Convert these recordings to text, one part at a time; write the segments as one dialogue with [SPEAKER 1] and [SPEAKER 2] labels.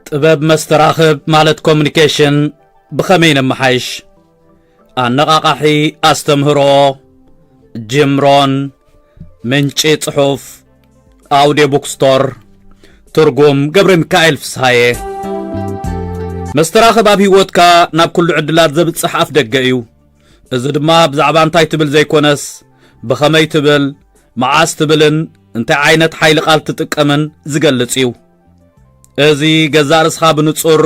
[SPEAKER 1] ጥበብ መስተራኽብ ማለት ኮሙኒኬሽን ብኸመይ ነመሓይሽ ኣነቓቓሒ ኣስተምህሮ ጅምሮን ምንጪ ጽሑፍ ኣውዲዮ ቡክስቶር ትርጉም ገብረ ሚካኤል ፍስሓየ መስተራኽብ ኣብ ህይወትካ ናብ ኩሉ ዕድላት ዘብጽሕ ኣፍ ደገ እዩ እዚ ድማ ብዛዕባ እንታይ ትብል ዘይኮነስ ብኸመይ ትብል መዓስ ትብልን እንታይ ዓይነት ሓይሊ ቃል ትጥቀምን ዝገልጽ እዩ እዚ ገዛእ ርእስኻ ብንጹር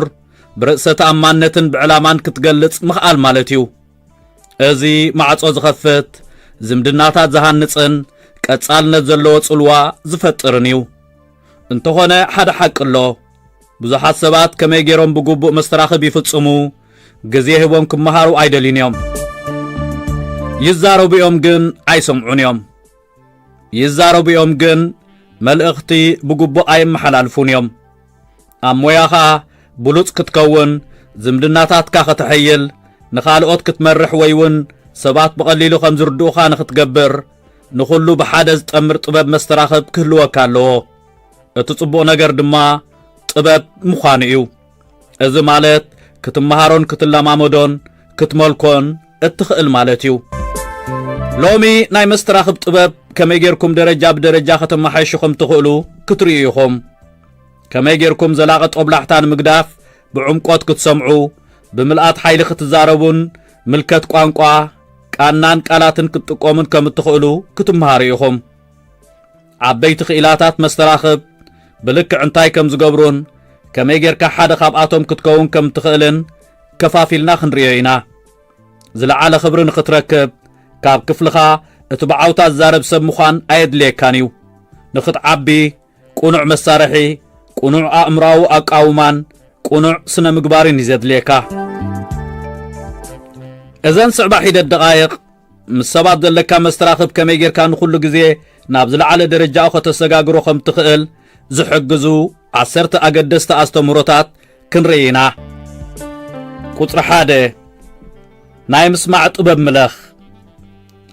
[SPEAKER 1] ብርእሰ ተኣማንነትን ብዕላማን ክትገልጽ ምኽኣል ማለት እዩ እዚ ማዕጾ ዝኸፍት ዝምድናታት ዝሃንጽን ቀጻልነት ዘለዎ ጽልዋ ዝፈጥርን እዩ እንተኾነ ሓደ ሓቂ ኣሎ ብዙሓት ሰባት ከመይ ገይሮም ብግቡእ መስተራኽብ ይፍጽሙ ግዜ ሂቦም ክመሃሩ ኣይደልዩን እዮም ይዛረቡ እዮም ግን ኣይሰምዑን እዮም ይዛረቡ እዮም ግን መልእኽቲ ብግቡእ ኣይመሓላልፉን እዮም ኣብ ሞያኻ ብሉጽ ክትከውን ዝምድናታትካ ክትሕይል ንኻልኦት ክትመርሕ ወይ እውን ሰባት ብቐሊሉ ከም ዝርድኡኻ ንኽትገብር ንኹሉ ብሓደ ዝጠምር ጥበብ መስተራኽብ ክህልወካ ኣለዎ እቲ ጽቡቕ ነገር ድማ ጥበብ ምዃኑ እዩ እዚ ማለት ክትመሃሮን ክትለማመዶን ክትመልኮን እትኽእል ማለት እዩ ሎሚ ናይ መስተራኽብ ጥበብ ከመይ ጌርኩም ደረጃ ብደረጃ ከተመሓይሹኹም ትኽእሉ ክትርእዩ ኢኹም ከመይ ጌርኩም ዘላቐ ጦብላሕታ ንምግዳፍ ብዕምቆት ክትሰምዑ ብምልኣት ሓይሊ ክትዛረቡን ምልከት ቋንቋ ቃናን ቃላትን ክትጥቀሙን ከም እትኽእሉ ክትመሃሩ ኢኹም ዓበይቲ ክኢላታት መስተራኽብ ብልክዕ እንታይ ከም ዝገብሩን ከመይ ጌርካ ሓደ ካብኣቶም ክትከውን ከም ትኽእልን ከፋፊልና ክንርዮ ኢና ዝለዓለ ኽብሪ ንኽትረክብ ካብ ክፍልኻ እቲ ብዓውታ ዝዛረብ ሰብ ምዃን ኣየድልየካን እዩ ንኽትዓቢ ቁኑዕ መሳርሒ ቁኑዕ ኣእምራዊ ኣቃውማን ቁኑዕ ስነ ምግባርን እዩ ዘድልየካ እዘን ስዕባ ሒደት ደቓይቕ ምስ ሰባት ዘለካ መስተራኽብ ከመይ ጌርካ ንኹሉ ግዜ ናብ ዝለዓለ ደረጃኡ ከተሰጋግሮ ከም ትኽእል ዝሕግዙ 10 ኣገደስቲ ኣስተምህሮታት ክንርኢ ኢና ቁፅሪ 1 ናይ ምስማዕ ጥበብ ምለኽ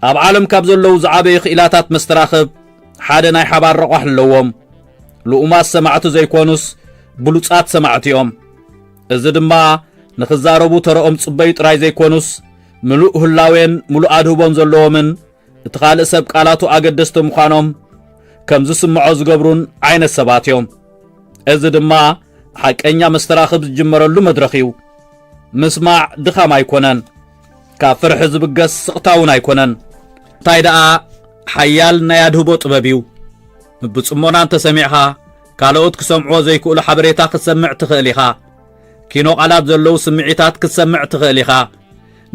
[SPEAKER 1] ኣብ ዓለም ካብ ዘለዉ ዝዓበዩ ክኢላታት መስተራኽብ ሓደ ናይ ሓባር ረቋሕ ኣለዎም ልኡማት ሰማዕቲ ዘይኮኑስ ብሉጻት ሰማዕቲ እዮም እዚ ድማ ንኽዛረቡ ተረኦም ጽበዩ ጥራይ ዘይኮኑስ ምሉእ ህላዌን ምሉእ ኣድህቦን ዘለዎምን እቲ ካልእ ሰብ ቃላቱ ኣገደስቲ ምዃኖም ከም ዝስምዖ ዝገብሩን ዓይነት ሰባት እዮም እዚ ድማ ሓቀኛ መስተራኽብ ዝጅመረሉ መድረኽ እዩ ምስማዕ ድኻም ኣይኮነን ካብ ፍርሒ ዝብገስ ስቕታውን ኣይኮነን እንታይ ደኣ ሓያል ናይ ኣድህቦ ጥበብ እዩ ብጽሞና እንተሰሚዕኻ ካልኦት ክሰምዕዎ ዘይክእሉ ሓበሬታ ክትሰምዕ ትኽእል ኢኻ ኪኖ ቃላት ዘለዉ ስምዒታት ክትሰምዕ ትኽእል ኢኻ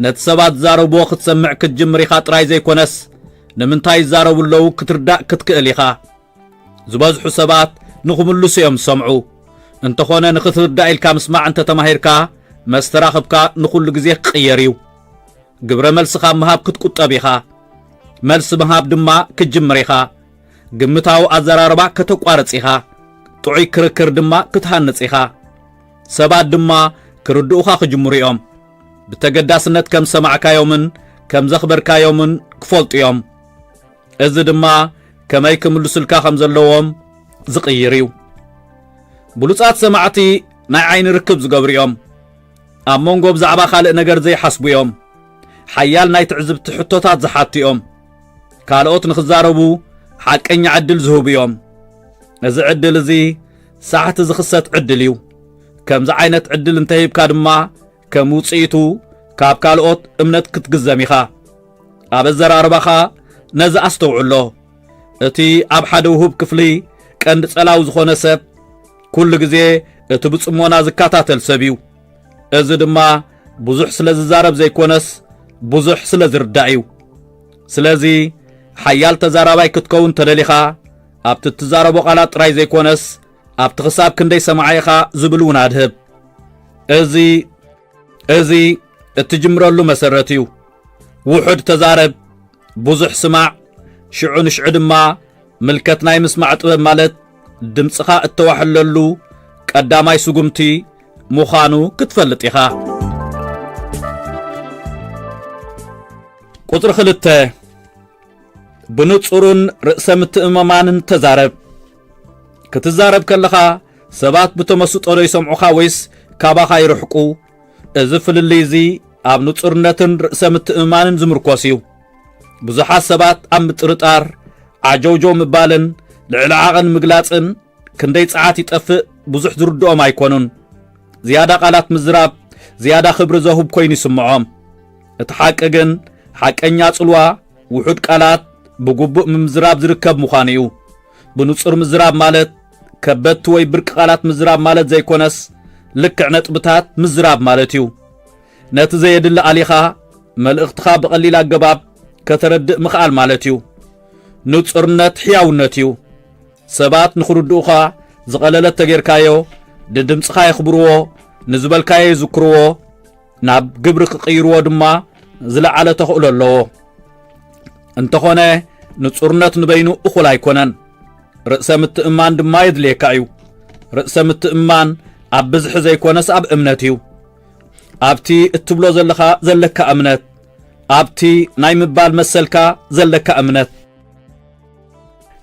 [SPEAKER 1] ነቲ ሰባት ዝዛረብዎ ክትሰምዕ ክትጅምር ኢኻ ጥራይ ዘይኮነስ ንምንታይ ይዛረቡ ኣለዉ ክትርዳእ ክትክእል ኢኻ ዝበዝሑ ሰባት ንኽምልሱ እዮም ዝሰምዑ እንተኾነ ንኽትርዳእ ኢልካ ምስማዕ እንተተማሂርካ መስተራኽብካ ንኹሉ ግዜ ክቕየር እዩ ግብረ መልስኻ ምሃብ ክትቁጠብ ኢኻ መልሲ ምሃብ ድማ ክትጅምር ኢኻ ግምታዊ ኣዘራርባ ከተቋርጽ ኢኻ ጥዑይ ክርክር ድማ ክትሃንጽ ኢኻ ሰባት ድማ ክርድኡኻ ክጅምሩ እዮም ብተገዳስነት ከም ሰማዕካዮምን ከም ዘኽበርካዮምን ክፈልጡ እዮም እዚ ድማ ከመይ ክምልሱልካ ከም ዘለዎም ዝቕይር እዩ ብሉጻት ሰማዕቲ ናይ ዓይኒ ርክብ ዝገብሩ እዮም ኣብ መንጎ ብዛዕባ ካልእ ነገር ዘይሓስቡ እዮም ሓያል ናይ ትዕዝብቲ ሕቶታት ዝሓቱ እዮም ካልኦት ንኽዛረቡ ሓቀኛ ዕድል ዝህቡ እዮም እዚ ዕድል እዚ ሳሕቲ ዝኽሰት ዕድል እዩ ከምዚ ዓይነት ዕድል እንተሂብካ ድማ ከም ውፅኢቱ ካብ ካልኦት እምነት ክትግዘም ኢኻ ኣብ ኣዘራርባኻ ነዚ ኣስተውዕሎ እቲ ኣብ ሓደ ውሁብ ክፍሊ ቀንዲ ጸላዊ ዝኾነ ሰብ ኩሉ ግዜ እቲ ብጽሞና ዝከታተል ሰብ እዩ እዚ ድማ ብዙሕ ስለ ዝዛረብ ዘይኮነስ ብዙሕ ስለ ዝርዳእ እዩ ስለዚ ሓያል ተዛራባይ ክትከውን ተደሊኻ ኣብቲ ትዛረቦ ቃላት ጥራይ ዘይኮነስ ኣብቲ ክሳብ ክንደይ ሰማዓይኻ ዝብል እውን ኣድህብ። እዚ እትጅምረሉ መሰረት እዩ። ውሑድ ተዛረብ፣ ብዙሕ ስማዕ፣ ሽዑ ንሽዑ ድማ ምልከት ናይ ምስማዕ ጥበብ ማለት ድምፅኻ እተዋሕለሉ ቀዳማይ ስጉምቲ ምዃኑ ክትፈልጥ ኢኻ። ቁጥሪ 2 ብንጹርን ርእሰ ምትእምማንን ተዛረብ። ክትዛረብ ከለኻ ሰባት ብተመስጦ ዶ ይሰምዑኻ ወይስ ካባኻ ይርሕቁ? እዚ ፍልልይ እዚ ኣብ ንጹርነትን ርእሰ ምትእምማንን ዝምርኮስ እዩ። ብዙሓት ሰባት ኣብ ምጥርጣር ዓጀውጆው ምባልን ልዕሊ ዓቐን ምግላፅን ክንደይ ፀዓት ይጠፍእ ብዙሕ ዝርድኦም ኣይኮኑን። ዝያዳ ቃላት ምዝራብ ዝያዳ ክብሪ ዘህብ ኮይኑ ይስምዖም። እቲ ሓቂ ግን ሓቀኛ ጽልዋ ውሑድ ቃላት ብግቡእ ምምዝራብ ዝርከብ ምዃኑ እዩ። ብንጹር ምዝራብ ማለት ከበድቲ ወይ ብርቂ ቃላት ምዝራብ ማለት ዘይኮነስ ልክዕ ነጥብታት ምዝራብ ማለት እዩ። ነቲ ዘየድሊ ኣሊኻ መልእኽትኻ ብቐሊል ኣገባብ ከተረድእ ምኽኣል ማለት እዩ። ንጹርነት ሕያውነት እዩ። ሰባት ንኽርድኡኻ ዝቐለለት ተጌርካዮ ድድምፅኻ የኽብርዎ፣ ንዝበልካዮ ይዝክርዎ፣ ናብ ግብሪ ክቕይርዎ ድማ ዝለዓለ ተኽእሎ ኣለዎ። እንተኾነ ንጹርነት ንበይኑ እኹል ኣይኮነን። ርእሰ ምትእማን ድማ የድልየካ እዩ። ርእሰ ምትእማን ኣብ ብዝሒ ዘይኮነስ ኣብ እምነት እዩ። ኣብቲ እትብሎ ዘለካ እምነት፣ ኣብቲ ናይ ምባል መሰልካ ዘለካ እምነት።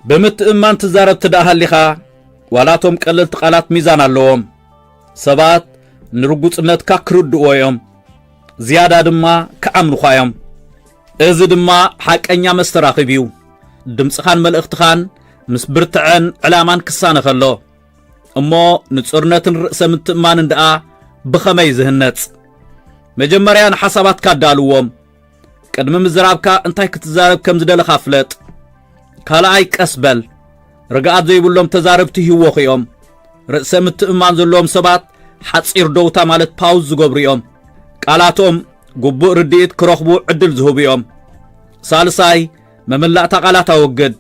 [SPEAKER 1] ብምትእማን ትዛረብ ትዳሃሊኻ ዋላቶም ቀለልቲ ቃላት ሚዛን ኣለዎም። ሰባት ንርጉጽነትካ ክርድእዎ እዮም፣ ዝያዳ ድማ ክዓምኑኻ እዮም። እዚ ድማ ሓቀኛ መስተራኺብ እዩ። ድምፅኻን መልእኽትኻን ምስ ብርትዐን ዕላማን ክሳነ ከሎ እሞ ንጹርነትን ርእሰ ምትእማንን ደኣ ብኸመይ ዝህነጽ? መጀመርያ ንሓሳባትካ ኣዳልዎም። ቅድሚ ምዝራብካ እንታይ ክትዛረብ ከም ዝደለኻ ፍለጥ። ካልኣይ ቀስ በል። ርግኣት ዘይብሎም ተዛረብቲ ህይወኽ እዮም። ርእሰ ምትእማን ዘለዎም ሰባት ሓፂር ደውታ ማለት ፓውዝ ዝገብሩ እዮም። ቃላቶም ግቡእ ርድኢት ክረኽቡ ዕድል ዝህቡ እዮም። ሳልሳይ መምላእታ ቃላት ኣወግድ።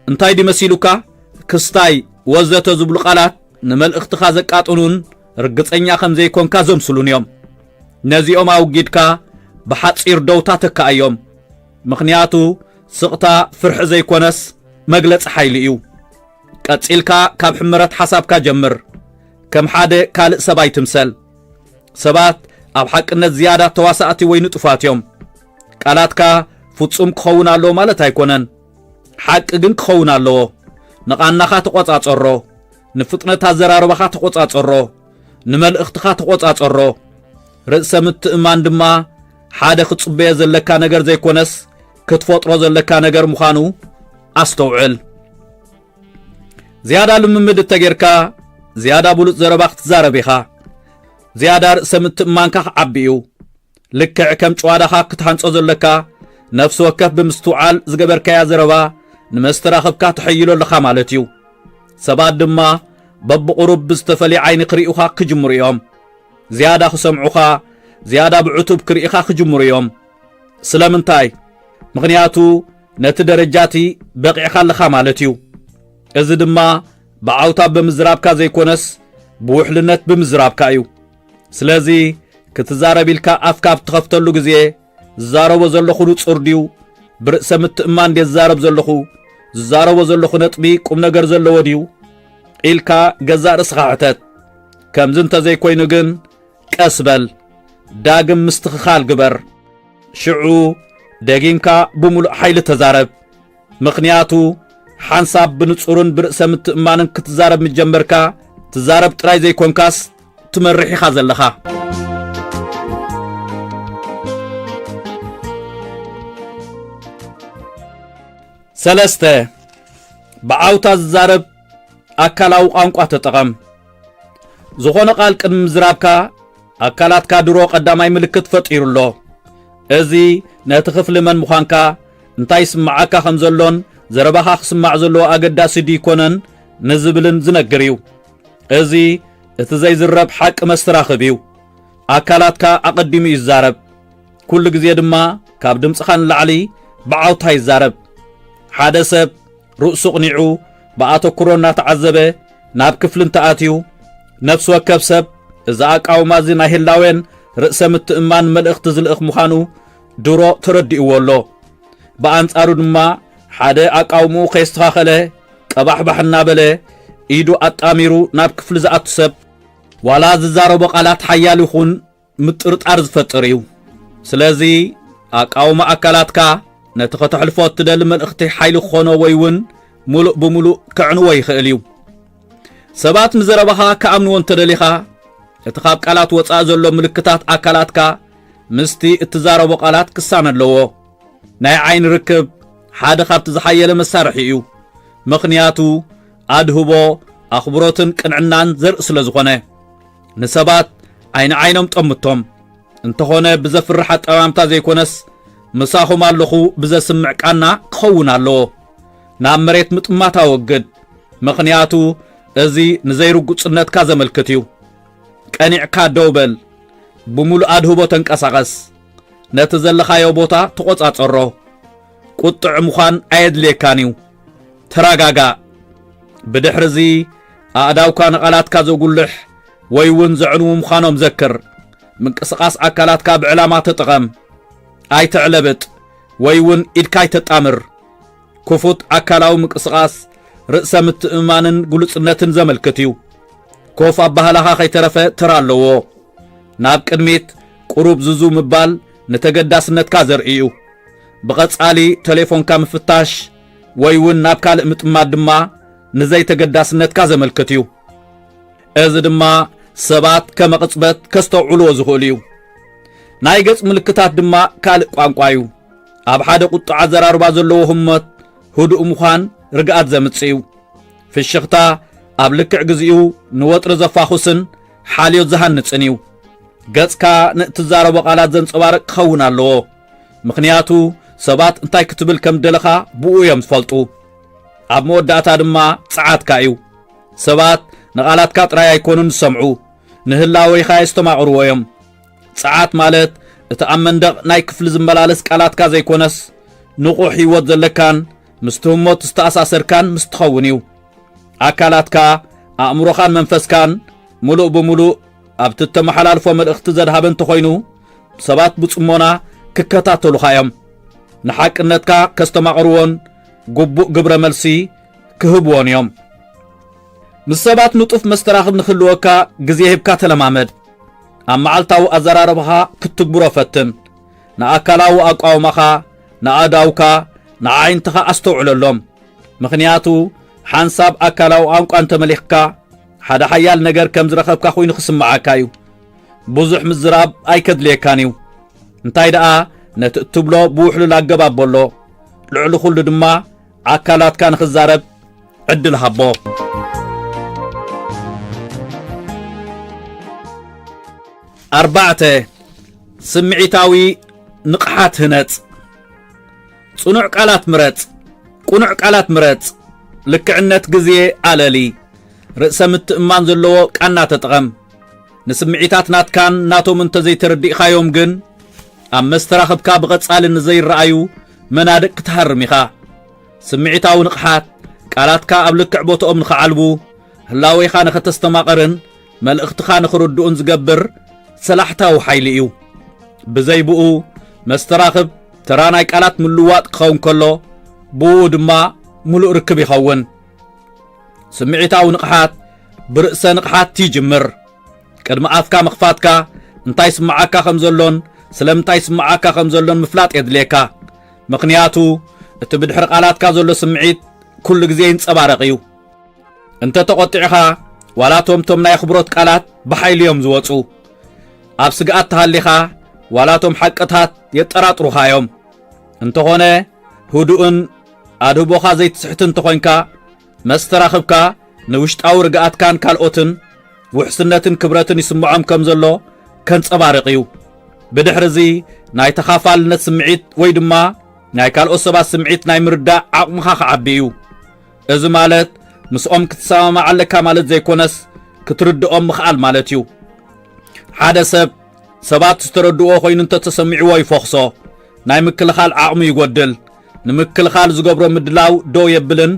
[SPEAKER 1] እንታይ ድመሲሉካ፣ ክስታይ ወዘተ ዝብሉ ቃላት ንመልእኽትኻ ዘቃጥኑን ርግፀኛ ከም ዘይኮንካ ዘምስሉን እዮም። ነዚኦም ኣውጊድካ ብሓፂር ደውታ ተካእዮም። ምኽንያቱ ስቕታ ፍርሒ ዘይኮነስ መግለፂ ሓይሊ እዩ። ቀፂልካ ካብ ሕምረት ሓሳብካ ጀምር። ከም ሓደ ካልእ ሰብኣይ ትምሰል። ሰባት ኣብ ሓቅነት ዝያዳ ተዋሳእቲ ወይ ንጡፋት እዮም። ቃላትካ ፍጹም ክኸውን ኣለዎ ማለት ኣይኮነን። ሓቂ ግን ክኸውን ኣለዎ። ንቓናኻ ተቖጻጸሮ፣ ንፍጥነት ኣዘራርባኻ ተቖጻጸሮ፣ ንመልእኽትኻ ተቖጻጸሮ። ርእሰ ምትእማን ድማ ሓደ ክጽበየ ዘለካ ነገር ዘይኮነስ ክትፈጥሮ ዘለካ ነገር ምዃኑ ኣስተውዕል። ዝያዳ ልምምድ እተጌርካ ዝያዳ ብሉፅ ዘረባ ክትዛረብ ኢኻ። ዝያዳ ርእሰ ምትእማንካ ክዓቢ እዩ። ልክዕ ከም ጨዋዳኻ ክትሃንጾ ዘለካ ነፍሲ ወከፍ ብምስትውዓል ዝገበርካያ ዘረባ ንመስተራኽብካ ትሐይሎ ኣለኻ ማለት እዩ። ሰባት ድማ በብቑሩብ ብዝተፈልየ ዓይኒ ክርእዩኻ ክጅምሩ እዮም። ዝያዳ ክሰምዑኻ፣ ዝያዳ ብዕቱብ ክርእኻ ክጅምሩ እዮም። ስለምንታይ? ምኽንያቱ ነቲ ደረጃቲ በቂዕኻ ኣለኻ ማለት እዩ። እዚ ድማ ብዓውታ ብምዝራብካ ዘይኮነስ ብውሕልነት ብምዝራብካ እዩ። ስለዚ ክትዛረብ ኢልካ ኣፍካ ብትኸፍተሉ ግዜ ዝዛረቦ ዘለኹ ንጹር ድዩ? ብርእሰ ምትእማን እንዴት ዝዛረብ ዘለኹ? ዝዛረቦ ዘለኹ ነጥቢ ቁም ነገር ዘለዎ ድዩ ኢልካ ገዛእ ርእስኻ ሕተት። ከምዚ እንተዘይኮይኑ ግን ቀስ በል፣ ዳግም ምስትኽኻል ግበር። ሽዑ ደጊምካ ብምሉእ ሓይሊ ተዛረብ። ምኽንያቱ ሓንሳብ ብንጹርን ብርእሰ ምትእማንን ክትዛረብ ምጀመርካ ትዛረብ ጥራይ ዘይኮንካስ ትመርሕ ኢኻ ዘለኻ። ሰለስተ ብዓውታ ዝዛረብ ኣካላዊ ቋንቋ ተጠቐም። ዝኾነ ቃል ቅድሚ ምዝራብካ ኣካላትካ ድሮ ቀዳማይ ምልክት ፈጢሩሎ። እዚ ነቲ ክፍሊ መን ምዃንካ፣ እንታይ ስማዓካ ከም ዘሎን ዘረባኻ ክስማዕ ዘለዎ ኣገዳሲ ዲኮነን ንዝብልን ዝነግር እዩ። እዚ እቲ ዘይዝረብ ሓቂ መስተራኽብ እዩ። ኣካላትካ ኣቐዲሙ ይዛረብ። ኩሉ ግዜ ድማ ካብ ድምፅኻ ንላዕሊ ብዓውታ ይዛረብ። ሓደ ሰብ ርእሱ ቅኒዑ ብኣተኩሮ እናተዓዘበ ናብ ክፍሊ እንተኣትዩ ነፍሲ ወከፍ ሰብ እዛ ኣቃውማ እዚ ናይ ህላዌን ርእሰ ምትእማን መልእኽቲ ዝልእኽ ምዃኑ ድሮ ተረዲእዎ ኣሎ። ብኣንጻሩ ድማ ሓደ ኣቃውሙ ከይስተኻኸለ ቀባሕባሕ እናበለ ኢዱ ኣጣሚሩ ናብ ክፍሊ ዝኣቱ ሰብ ዋላ ዝዛረቦ ቃላት ሓያል ይኹን ምጥርጣር ዝፈጥር እዩ። ስለዚ ኣቃውማ ኣካላትካ ነቲ ከተሕልፎ እትደሊ መልእኽቲ ሓይሊ ክኾኖ ወይ እውን ሙሉእ ብምሉእ ክዕንዎ ይኽእል እዩ። ሰባት ንዘረባኻ ከኣምንዎ እንተደሊኻ እቲ ካብ ቃላት ወፃኢ ዘሎ ምልክታት ኣካላትካ ምስቲ እትዛረቦ ቃላት ክሳነ ኣለዎ። ናይ ዓይኒ ርክብ ሓደ ካብቲ ዝሓየለ መሳርሒ እዩ። ምኽንያቱ ኣድህቦ ኣኽብሮትን ቅንዕናን ዘርኢ ስለ ዝኾነ ንሰባት ዓይኒ ዓይኖም ጠምቶም እንተኾነ ብዘፍርሕ ኣጠማምታ ዘይኮነስ ምሳኹም ኣለኹ ብዘስምዕ ቃና ክኸውን ኣለዎ። ናብ መሬት ምጥማት ኣወግድ፣ ምኽንያቱ እዚ ንዘይርጉፅነትካ ዘመልክት እዩ። ቀኒዕካ ደው በል፣ ብምሉእ ኣድህቦ ተንቀሳቐስ፣ ነቲ ዘለኻዮ ቦታ ተቖጻጸሮ። ቁጥዕ ምዃን ኣየድልየካን እዩ። ተረጋጋእ። ብድሕሪዚ ኣእዳውካ ንቓላትካ ዘጉልሕ ወይ እውን ዘዕንዉ ምዃኖም ዘክር። ምንቅስቓስ ኣካላትካ ብዕላማ ተጠቐም። ኣይትዕለብጥ ወይ እውን ኢድካ ኣይተጣምር። ክፉት ኣካላዊ ምንቅስቓስ ርእሰ ምትእማንን ግሉጽነትን ዘመልክት እዩ። ኮፍ ኣባህላኻ ከይተረፈ ተራ ኣለዎ። ናብ ቅድሚት ቁሩብ ዝዙ ምባል ንተገዳስነትካ ዘርኢ እዩ። ብቐጻሊ ቴሌፎንካ ምፍታሽ ወይ እውን ናብ ካልእ ምጥማት ድማ ንዘይተገዳስነትካ ዘመልክት እዩ። እዚ ድማ ሰባት ከመቕጽበት ከስተውዕልዎ ዝኽእሉ እዩ። ናይ ገጽ ምልክታት ድማ ካልእ ቋንቋ እዩ። ኣብ ሓደ ቁጡዕ ኣዘራርባ ዘለዎ ህሞት ህዱእ ምዃን ርግኣት ዘምጽእ እዩ። ፍሽኽታ ኣብ ልክዕ ግዚኡ ንወጥሪ ዘፋኹስን ሓልዮት ዝሃንጽን እዩ። ገጽካ ንእትዛረቦ ቃላት ዘንጸባርቕ ክኸውን ኣለዎ። ምኽንያቱ ሰባት እንታይ ክትብል ከም ደለኻ ብኡ እዮም ዝፈልጡ። ኣብ መወዳእታ ድማ ፀዓትካ እዩ። ሰባት ንቓላትካ ጥራይ ኣይኮኑን ዝሰምዑ ንህላወይኻ ዝተማቕርዎ እዮም። ፀዓት ማለት እቲ ኣብ መንደቕ ናይ ክፍሊ ዝመላለስ ቃላትካ ዘይኮነስ ንቑሕ ህይወት ዘለካን ምስቲ ህሞት ዝተኣሳሰርካን ምስ ትኸውን እዩ። ኣካላትካ ኣእምሮኻን መንፈስካን ሙሉእ ብምሉእ ኣብቲ እተመሓላልፎ መልእኽቲ ዘድሃበ እንተኾይኑ ሰባት ብጽሞና ክከታተሉኻ እዮም። ንሓቅነትካ ከስተማቕርዎን ግቡእ ግብረ መልሲ ክህብዎን እዮም። ምስ ሰባት ንጡፍ መስተራኽብ ንኽህልወካ ግዜ ሂብካ ተለማመድ። ኣብ መዓልታዊ ኣዘራርባኻ ክትግብሮ ፈትን። ንኣካላዊ ኣቃውማኻ፣ ንኣእዳውካ፣ ንዓይንትኻ ኣስተውዕለሎም። ምኽንያቱ ሓንሳብ ኣካላዊ ቋንቋ እንተመሊኽካ ሓደ ሓያል ነገር ከም ዝረኸብካ ኮይኑ ክስምዓካ እዩ። ብዙሕ ምዝራብ ኣይከድልየካን እዩ። እንታይ ደኣ ነቲ እትብሎ ብውሕሉል ኣገባብ ኣሎ። ልዕሊ ኩሉ ድማ ኣካላትካ ንኽዛረብ ዕድል ሃቦ። ኣርባዕተ ስምዒታዊ ንቕሓት ህነጽ። ጽኑዕ ቃላት ምረጽ። ቁኑዕ ቃላት ምረጽ። ልክዕነት ግዜ ኣለሊ። ርእሰ ምትእማን ዘለዎ ቃና ተጠቐም። ንስምዒታት ናትካን ናቶም እንተዘይተረዲእኻዮም ግን ኣብ መስተራኽብካ ብቐጻሊ ንዘይረኣዩ መናድቕ ክትሃርም ኢኻ። ስምዒታዊ ንቕሓት ቃላትካ ኣብ ልክዕ ቦትኦም ንኽዓልቡ ህላወይኻ ንኸተስተማቐርን መልእኽትኻ ንኽርድኡን ዝገብር ሰላሕታዊ ሓይሊ እዩ። ብዘይብኡ መስተራኽብ ተራ ናይ ቃላት ምልዋጥ ክኸውን ከሎ ብኡ ድማ ሙሉእ ርክብ ይኸውን። ስምዒታዊ ንቕሓት ብርእሰ ንቕሓት ይጅምር። ቅድሚ ኣፍካ መኽፋትካ እንታይ ስምዓካ ከም ዘሎን ስለምንታይ ስምዓካ ከም ዘሎን ምፍላጥ የድልየካ። ምኽንያቱ እቲ ብድሕሪ ቃላትካ ዘሎ ስምዒት ኩሉ ግዜ ይንጸባረቕ እዩ። እንተ ተቖጢዕኻ ዋላቶም ናይ ኣኽብሮት ቃላት ብሓይሊ እዮም ዝወፁ። ኣብ ስግኣት ተሃሊኻ ዋላቶም ሓቅታት የጠራጥሩኻ እዮም። እንተኾነ ህዱእን ኣድህቦኻ ዘይትስሕት እንተኾንካ መስተራኽብካ ንውሽጣዊ ርግኣትካን ካልኦትን ውሕስነትን ክብረትን ይስምዖም ከም ዘሎ ከንጸባርቕ እዩ። ብድሕሪዚ ናይ ተኻፋልነት ስምዒት ወይ ድማ ናይ ካልኦት ሰባት ስምዒት ናይ ምርዳእ ዓቕምኻ ክዓቢ እዩ። እዚ ማለት ምስኦም ክትሰማማዕ ኣለካ ማለት ዘይኮነስ ክትርድኦም ምኽኣል ማለት እዩ። ሓደ ሰብ ሰባት ዝተረድኦ ኮይኑ እንተተሰሚዕዎ ይፈኽሶ፣ ናይ ምክልኻል ዓቕሙ ይጐድል፣ ንምክልኻል ዝገብሮ ምድላው ዶ የብልን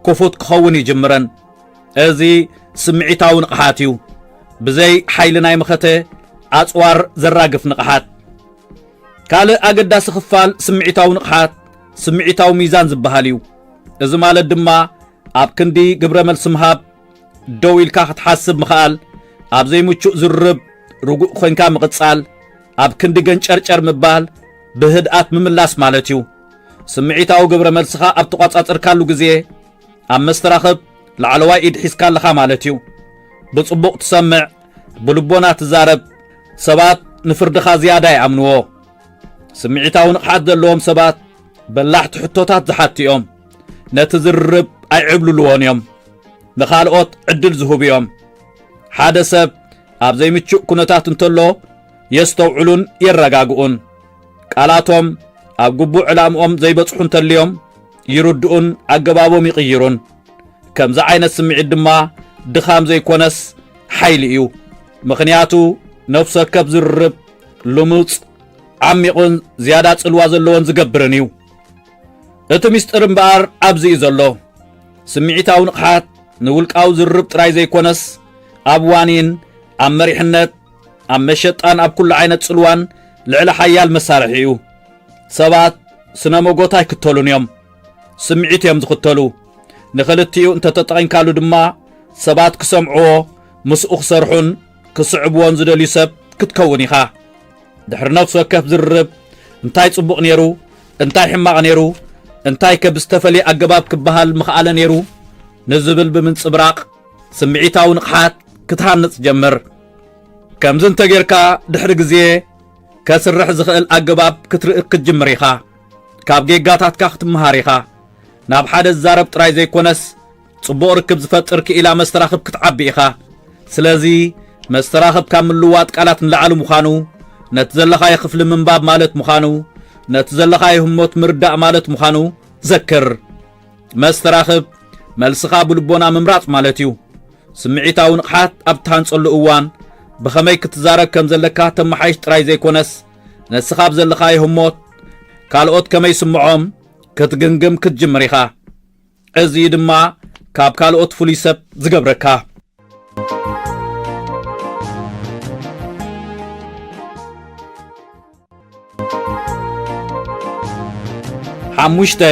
[SPEAKER 1] ክፉት ክኸውን ይጅምረን እዚ ስምዒታዊ ንቕሓት እዩ ብዘይ ሓይሊ ናይ መኸተ ኣጽዋር ዘራግፍ ንቕሓት ካልእ ኣገዳሲ ክፋል ስምዒታዊ ንቕሓት ስምዒታዊ ሚዛን ዝበሃል እዩ እዚ ማለት ድማ ኣብ ክንዲ ግብረ መልሲ ምሃብ ደው ኢልካ ክትሓስብ ምኽኣል ኣብ ዘይምቹእ ዝርብ ርጉእ ኮይንካ ምቕጻል ኣብ ክንዲ ገንጨርጨር ምባል ብህድኣት ምምላስ ማለት እዩ ስምዒታዊ ግብረ መልስኻ ኣብ ተቋጻጽርካሉ ግዜ ኣብ መስተራኽብ ላዕለዋይ ኢድ ሒዝካ ኣለኻ ማለት እዩ ብጽቡቕ ትሰምዕ ብልቦና ትዛረብ ሰባት ንፍርድኻ ዝያዳ ይኣምንዎ ስምዒታዊ ንቕሓት ዘለዎም ሰባት በላሕቲ ሕቶታት ዝሓትዮም ነቲ ዝርብ ኣይዕብልልዎን እዮም ንኻልኦት ዕድል ዝህቡ እዮም ሓደ ሰብ ኣብ ዘይምቹእ ኩነታት እንተሎ የስተውዕሉን የረጋግኡን ቃላቶም ኣብ ግቡእ ዕላምኦም ዘይበጽሑ እንተልዮም ይርድኡን ኣገባቦም ይቕይሩን ከምዚ ዓይነት ስምዒት ድማ ድኻም ዘይኮነስ ሓይሊ እዩ ምኽንያቱ ነፍሲ ወከፍ ዝርብ ልሙፅ ዓሚቑን ዝያዳ ጽልዋ ዘለዎን ዝገብርን እዩ እቲ ምስጢር እምበኣር ኣብዚ እዩ ዘሎ ስምዒታዊ ንቕሓት ንውልቃዊ ዝርብ ጥራይ ዘይኮነስ ኣብ ዋኒን ኣብ መሪሕነት ኣብ መሸጣን ኣብ ኩሉ ዓይነት ጽልዋን ልዕሊ ሓያል መሳርሒ እዩ ሰባት ስነ መጎታ ይክተሉን እዮም ስምዒት እዮም ዝኽተሉ ንኽልቲኡ እንተተጠቒምካሉ ድማ ሰባት ክሰምዕዎ ምስኡ ክሰርሑን ክስዕብዎን ዝደልዩ ሰብ ክትከውን ኢኻ ድሕሪ ነፍሲ ወከፍ ዝርብ እንታይ ጽቡቕ ነይሩ እንታይ ሕማቕ ነይሩ እንታይ ከብ ዝተፈልየ ኣገባብ ክበሃል ምኽኣለ ነይሩ ንዝብል ብምንጽብራቕ ስምዒታዊ ንቕሓት ክትሃንጽ ጀምር ከምዚ እንተጌርካ ድሕሪ ግዜ ከስርሕ ዝኽእል ኣገባብ ክትርኢ ክትጅምር ኢኻ ካብ ጌጋታትካ ክትምሃር ኢኻ ናብ ሓደ ዝዛረብ ጥራይ ዘይኮነስ ጽቡቕ ርክብ ዝፈጥር ክኢላ መስተራኽብ ክትዓቢ ኢኻ ስለዚ መስተራኽብ ካብ ምልዋጥ ቃላት ንላዕሊ ምዃኑ ነቲ ዘለኻዮ ክፍሊ ምንባብ ማለት ምዃኑ ነቲ ዘለኻዮ ህሞት ምርዳእ ማለት ምዃኑ ዘክር መስተራኽብ መልስኻ ብልቦና ምምራጽ ማለት እዩ ስምዒታዊ ንቕሓት ኣብ እትሃንጸሉ እዋን ብኸመይ ክትዛረብ ከም ዘለካ ተመሓይሽ ጥራይ ዘይኮነስ ነስኻ ኣብ ዘለኻዮ ህሞት ካልኦት ከመይ ስምዖም ክትግምግም ክትጅምር ኢኻ እዚ ድማ ካብ ካልኦት ፍሉይ ሰብ ዝገብረካ ሓሙሽተ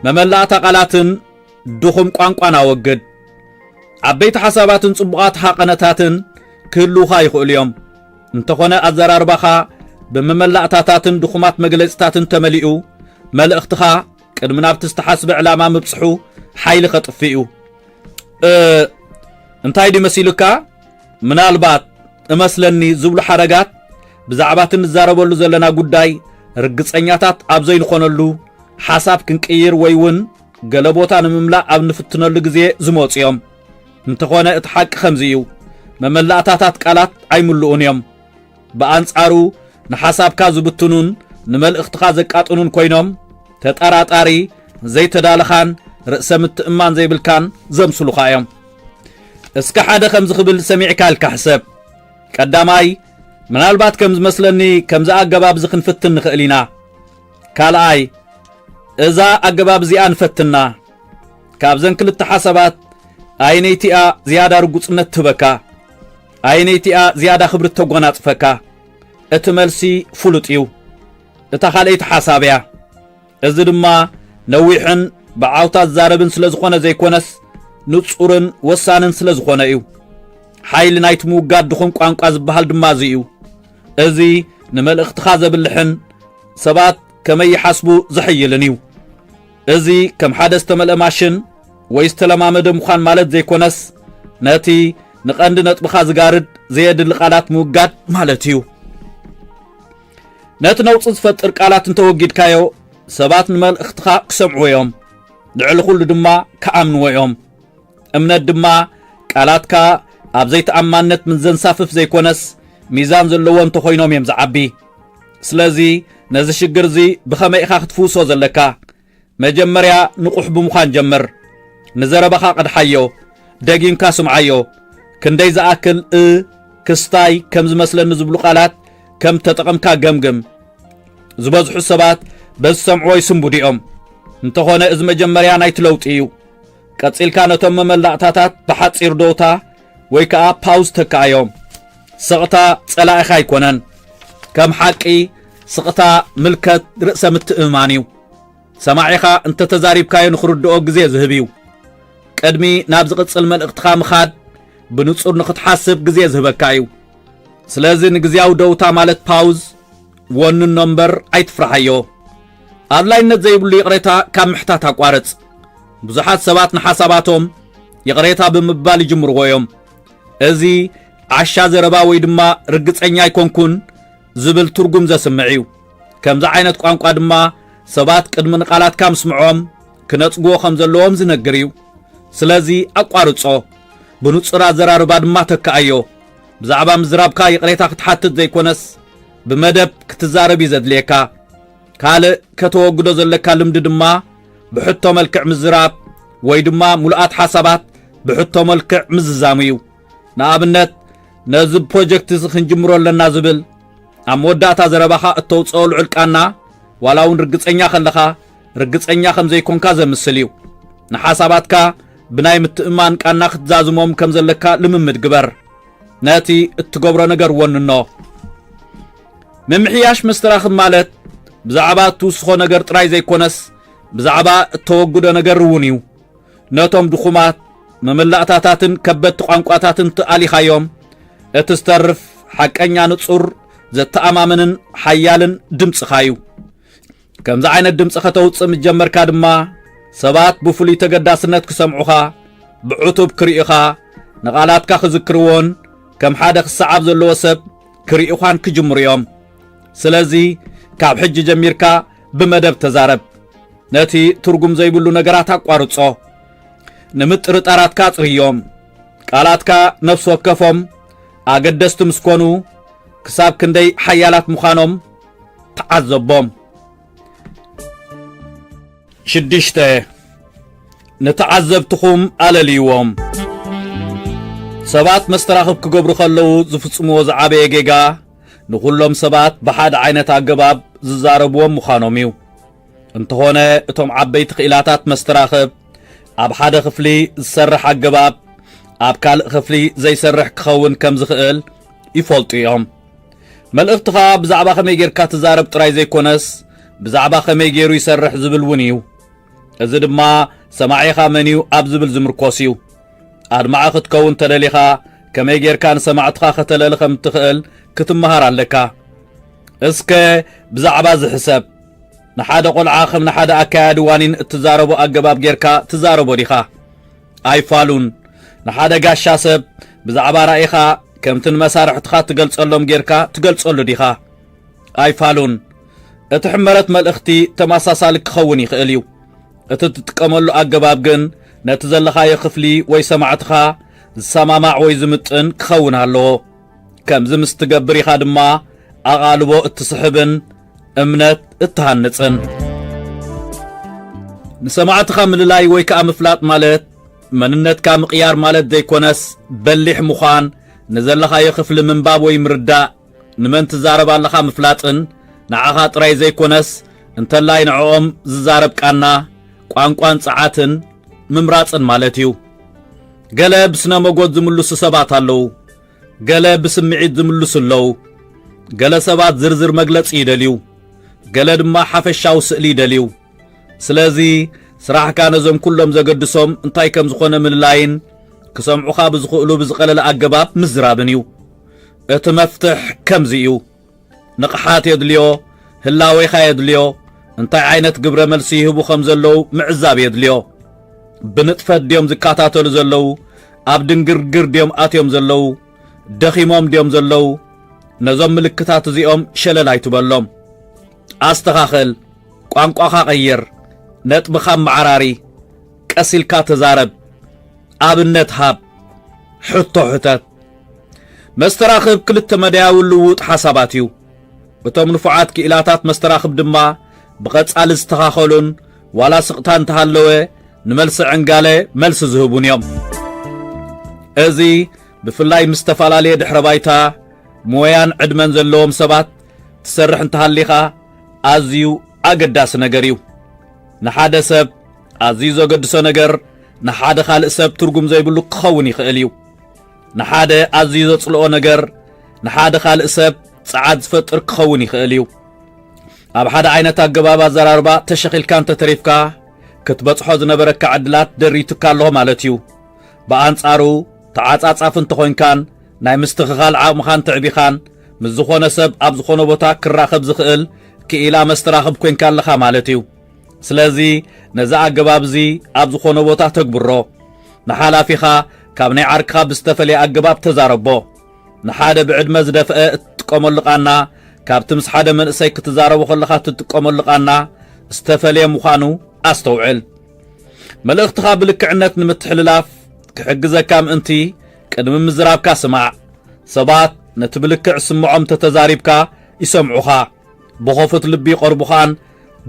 [SPEAKER 1] መመላእታ ቃላትን ድኹም ቋንቋን ኣወግድ ዓበይቲ ሓሳባትን ጽቡቓት ሓቐነታትን ክህልውኻ ይኽእሉ እዮም እንተኾነ ኣዘራርባኻ ብመመላእታታትን ድኹማት መግለጽታትን ተመሊኡ መልእኽትኻ ቅድሚ ናብቲ ዝተሓስበ ዕላማ ምብጽሑ ሓይሊ ኸጥፊ እዩ እንታይ ድመሲሉካ ምናልባት እመስለኒ ዝብሉ ሓረጋት ብዛዕባ እቲ ንዛረበሉ ዘለና ጉዳይ ርግጸኛታት ኣብ ዘይንኾነሉ ሓሳብ ክንቅይር ወይ እውን ገለ ቦታ ንምምላእ ኣብ ንፍትነሉ ግዜ ዝመፁ እዮም እንተኾነ እቲ ሓቂ ከምዚ እዩ መመላእታታት ቃላት ኣይምልኡን እዮም ብኣንጻሩ ንሓሳብካ ዝብትኑን ንመልእኽትኻ ዘቃጥኑን ኮይኖም ተጠራጣሪ ዘይተዳለኻን ርእሰ ምትእማን ዘይብልካን ዘምስሉኻ እዮም እስከ ሓደ ከምዚ ክብል ሰሚዕካ ኢልካ ሕሰብ ቀዳማይ ምናልባት ከም ዝመስለኒ ከምዚ ኣገባብ ክንፍትን ንኽእል ኢና ካልኣይ እዛ ኣገባብ እዚኣ ንፈትና ካብዘን ክልተ ሓሳባት ኣይነይቲኣ ዝያዳ ርጉጽነት ትህበካ ኣይነይቲኣ ዝያዳ ክብሪ ተጎናጽፈካ እቲ መልሲ ፍሉጥ እዩ እታ ካልአይቲ ሓሳብ እያ እዚ ድማ ነዊሕን ብዓውታ ዝዛረብን ስለ ዝኾነ ዘይኮነስ ንጹርን ወሳንን ስለ ዝኾነ እዩ ሓይሊ ናይቲ ምውጋድ ድኹም ቋንቋ ዝበሃል ድማ እዚ እዩ እዚ ንመልእኽትኻ ዘብልሕን ሰባት ከመይ ይሓስቡ ዘሕይልን እዩ እዚ ከም ሓደ ዝተመልአ ማሽን ወይ ዝተለማመደ ምዃን ማለት ዘይኮነስ ነቲ ንቐንዲ ነጥብኻ ዝጋርድ ዘየድሊ ቃላት ምውጋድ ማለት እዩ ነቲ ነውፂ ዝፈጥር ቃላት እንተወጊድካዮ ሰባት ንመልእኽትኻ ክሰምዕዎ እዮም ልዕሊ ኩሉ ድማ ከኣምንዎ እዮም እምነት ድማ ቃላትካ ኣብ ዘይተኣማንነት ምን ዘንሳፍፍ ዘይኮነስ ሚዛን ዘለዎ እንተኾይኖም እዮም ዝዓቢ ስለዚ ነዚ ሽግር እዚ ብኸመይ ኢኻ ክትፍውሶ ዘለካ መጀመርያ ንቑሕ ብምዃን ጀምር ንዘረባኻ ቀድሓዮ ደጊምካ ስምዓዮ ክንደይ ዝኣክል ክስታይ ከም ዝመስለኒ ዝብሉ ቃላት ከም ተጠቐምካ ገምግም ዝበዝሑ ሰባት በሰምዖ ይስምቡዲኦም እንተኾነ እዚ መጀመርያ ናይቲ ለውጢ እዩ ቀጺልካ ነቶም መመላእታታት ብሓጺር ዶውታ ወይ ከዓ ፓውዝ ተካዮም ስቕታ ጸላኢኻ ኣይኮነን ከም ሓቂ ስቕታ ምልከት ርእሰ ምትእማን እዩ ሰማዒኻ እንተ ተዛሪብካዮ ንኽርድኦ ግዜ ዝህብ እዩ ቅድሚ ናብ ዝቕጽል መልእኽትኻ ምኻድ ብንጹር ንኽትሓስብ ግዜ ዝህበካ እዩ ስለዚ ንግዜያዊ ደውታ ማለት ፓውዝ ወንኖ እምበር ኣይትፍራሓዮ ኣድላይነት ዘይብሉ ይቕሬታ ካብ ምሕታት ኣቋርጽ ብዙሓት ሰባት ንሓሳባቶም ይቕሬታ ብምባል ይጅምርዎ እዮም እዚ ዓሻ ዘረባ ወይ ድማ ርግጸኛ ኣይኮንኩን ዝብል ትርጉም ዘስምዕ እዩ ከምዚ ዓይነት ቋንቋ ድማ ሰባት ቅድሚ ንቓላትካ ምስምዖም ክነጽግዎ ከም ዘለዎም ዝነግር እዩ ስለዚ ኣቋርጾ ብንጹር ኣዘራርባ ድማ ተካኣዮ ብዛዕባ ምዝራብካ ይቕሬታ ክትሓትት ዘይኮነስ ብመደብ ክትዛረብ ዘድልየካ ካልእ ከተወግዶ ዘለካ ልምዲ ድማ ብሕቶ መልክዕ ምዝራብ ወይ ድማ ሙሉኣት ሓሳባት ብሕቶ መልክዕ ምዝዛሙ እዩ ንኣብነት ነዚ ፕሮጀክት እዚ ክንጅምሮ ኣለና ዝብል ኣብ መወዳእታ ዘረባኻ እተውፅኦ ልዑል ቃና ዋላ እውን ርግጸኛ ከለኻ ርግጸኛ ከም ዘይኮንካ ዘምስል እዩ ንሓሳባትካ ብናይ ምትእማን ቃና ክትዛዝሞም ከም ዘለካ ልምምድ ግበር ነቲ እትገብሮ ነገር ወንኖ ምምሕያሽ መስተራኽብ ማለት ብዛዕባ ትውስኾ ነገር ጥራይ ዘይኮነስ ብዛዕባ እተወግዶ ነገር እውን እዩ ነቶም ድኹማት መመላእታታትን ከበድቲ ቋንቋታትን ተኣሊኻዮም እቲ ዝተርፍ ሓቀኛ ንጹር ዘተኣማምንን ሓያልን ድምፅኻ እዩ ከምዚ ዓይነት ድምፂ ከተውፅእ ምጀመርካ ድማ ሰባት ብፍሉይ ተገዳስነት ክሰምዑኻ ብዕቱብ ክርእኻ ንቓላትካ ክዝክርዎን ከም ሓደ ክሰዓብ ዘለዎ ሰብ ክርእኻን ክጅምሩ እዮም ስለዚ ካብ ሕጂ ጀሚርካ ብመደብ ተዛረብ ነቲ ትርጉም ዘይብሉ ነገራት ኣቋርጾ ንምጥርጣራትካ ጽርዮም ቃላትካ ነፍሲ ወከፎም ኣገደስቲ ምስኮኑ ክሳብ ክንደይ ሓያላት ምዃኖም ተዓዘቦም 6 ንተዓዘብትኹም ኣለልይዎም ሰባት መስተራኽብ ክገብሩ ከለዉ ዝፍጽምዎ ዝዓበየ ጌጋ ንኹሎም ሰባት ብሓደ ዓይነት ኣገባብ ዝዛረብዎም ምዃኖም እዩ እንተኾነ እቶም ዓበይቲ ክኢላታት መስተራኽብ ኣብ ሓደ ክፍሊ ዝሰርሕ ኣገባብ ኣብ ካልእ ክፍሊ ዘይሰርሕ ክኸውን ከም ዝኽእል ይፈልጡ እዮም መልእኽትኻ ብዛዕባ ከመይ ጌርካ ትዛረብ ጥራይ ዘይኮነስ ብዛዕባ ከመይ ገይሩ ይሰርሕ ዝብል እውን እዩ እዚ ድማ ሰማዒኻ መን እዩ ኣብ ዝብል ዝምርኮስ እዩ ኣድማዕ ክትከውን ተደሊኻ ከመይ ጌርካ ንሰማዕትኻ ከተለሊ ከም ትኽእል ክትመሃር ኣለካ እስከ ብዛዕባ ዝሕሰብ ንሓደ ቆልዓ ከም ንሓደ ኣካያዲ ዋኒን እትዛረቦ ኣገባብ ጌርካ ትዛረቦ ዲኻ ኣይፋሉን ንሓደ ጋሻ ሰብ ብዛዕባ ራእይኻ ከምቲ ንመሳርሕትኻ ትገልጸሎም ጌርካ ትገልጸሉ ዲኻ ኣይፋሉን እቲ ሕመረት መልእኽቲ ተመሳሳሊ ክኸውን ይኽእል እዩ እቲ ትጥቀመሉ ኣገባብ ግን ነቲ ዘለኻዮ ክፍሊ ወይ ሰማዕትኻ ዝሰማማዕ ወይ ዝምጥን ክኸውን ኣለዎ ከምዚ ምስ ትገብር ኢኻ ድማ ኣቓልቦ እትስሕብን እምነት እትሃንጽን ንሰማዕትኻ ምልላይ ወይ ከዓ ምፍላጥ ማለት መንነትካ ምቕያር ማለት ዘይኮነስ በሊሕ ምዃን ንዘለኻዮ ክፍሊ ምንባብ ወይ ምርዳእ ንመን ትዛረብ ኣለኻ ምፍላጥን ንዓኻ ጥራይ ዘይኮነስ እንተላይ ንዕኦም ዝዛረብ ቃና ቋንቋን ፀዓትን ምምራጽን ማለት እዩ ገለ ብስነ መጎድ ዝምልሱ ሰባት ኣለዉ ገለ ብስምዒት ዝምልሱ ኣለዉ ገለ ሰባት ዝርዝር መግለጺ ይደልዩ ገለ ድማ ሓፈሻዊ ስእሊ ይደልዩ ስለዚ ስራሕካ ነዞም ኩሎም ዘገድሶም እንታይ ከም ዝኾነ ምልላይን ክሰምዑኻ ብዝኽእሉ ብዝቐለለ ኣገባብ ምዝራብን እዩ እቲ መፍትሕ ከምዚ እዩ ንቕሓት የድልዮ ህላወይኻ የድልዮ እንታይ ዓይነት ግብረ መልሲ ይህቡ ከም ዘለዉ ምዕዛብ የድልዮ ብንጥፈት ድዮም ዝካታተሉ ዘለዉ ኣብ ድንግርግር ድዮም ኣትዮም ዘለዉ ደኺሞም ድዮም ዘለዉ ነዞም ምልክታት እዚኦም ሸለል ኣይትበሎም ኣስተኻኽል ቋንቋኻ ቀይር ነጥብኻ መዓራሪ ቀሲልካ ተዛረብ ኣብነት ሃብ ሕቶ ሕተት መስተራኽብ ክልተ መድያዊ ልውጥ ሓሳባት እዩ እቶም ንፉዓት ክኢላታት መስተራኽብ ድማ ብቐጻሊ ዝተኻኸሉን ዋላ ስቕታ እንተሃለወ ንመልሲ ዕንጋለ መልሲ ዝህቡን እዮም እዚ ብፍላይ ምስ ተፈላለየ ድሕረ ባይታ ሞያን ዕድመን ዘለዎም ሰባት ትሰርሕ እንተሃሊኻ ኣዝዩ ኣገዳሲ ነገር እዩ ንሓደ ሰብ ኣዝዩ ዘገድሶ ነገር ንሓደ ካልእ ሰብ ትርጉም ዘይብሉ ክኸውን ይኽእል እዩ ንሓደ ኣዝዩ ዘጽልኦ ነገር ንሓደ ካልእ ሰብ ጸዓት ዝፈጥር ክኸውን ይኽእል እዩ ኣብ ሓደ ዓይነት ኣገባብ ኣዘራርባ ተሸኺልካ እንተተሪፍካ ክትበጽሖ ዝነበረካ ዕድላት ደሪቱካ ኣለኹ ማለት እዩ ብኣንጻሩ ተዓጻጻፍ እንተኾንካን ናይ ምስትኽኻል ዓቕምኻን ትዕቢኻን ምስ ዝኾነ ሰብ ኣብ ዝኾነ ቦታ ክራኸብ ዝኽእል ክኢላ መስተራኽብ ኮንካ ኣለኻ ማለት እዩ ስለዚ ነዛ ኣገባብ እዚ ኣብ ዝኾነ ቦታ ተግብሮ ንሓላፊኻ ካብ ናይ ዓርክኻ ብዝተፈለየ ኣገባብ ተዛረቦ ንሓደ ብዕድመ ዝደፍአ እትጥቀመሉ ቃና ካብቲ ምስ ሓደ መንእሰይ ክትዛረቦ ከለኻ እትጥቀመሉ ቃና ዝተፈለየ ምዃኑ ኣስተውዕል መልእኽትኻ ብልክዕነት ንምትሕልላፍ ክሕግዘካ ምእንቲ ቅድሚ ምዝራብካ ስማዕ ሰባት ነቲ ብልክዕ ስምዖም ተተዛሪብካ ይሰምዑኻ ብኸፉት ልቢ ይቐርቡኻን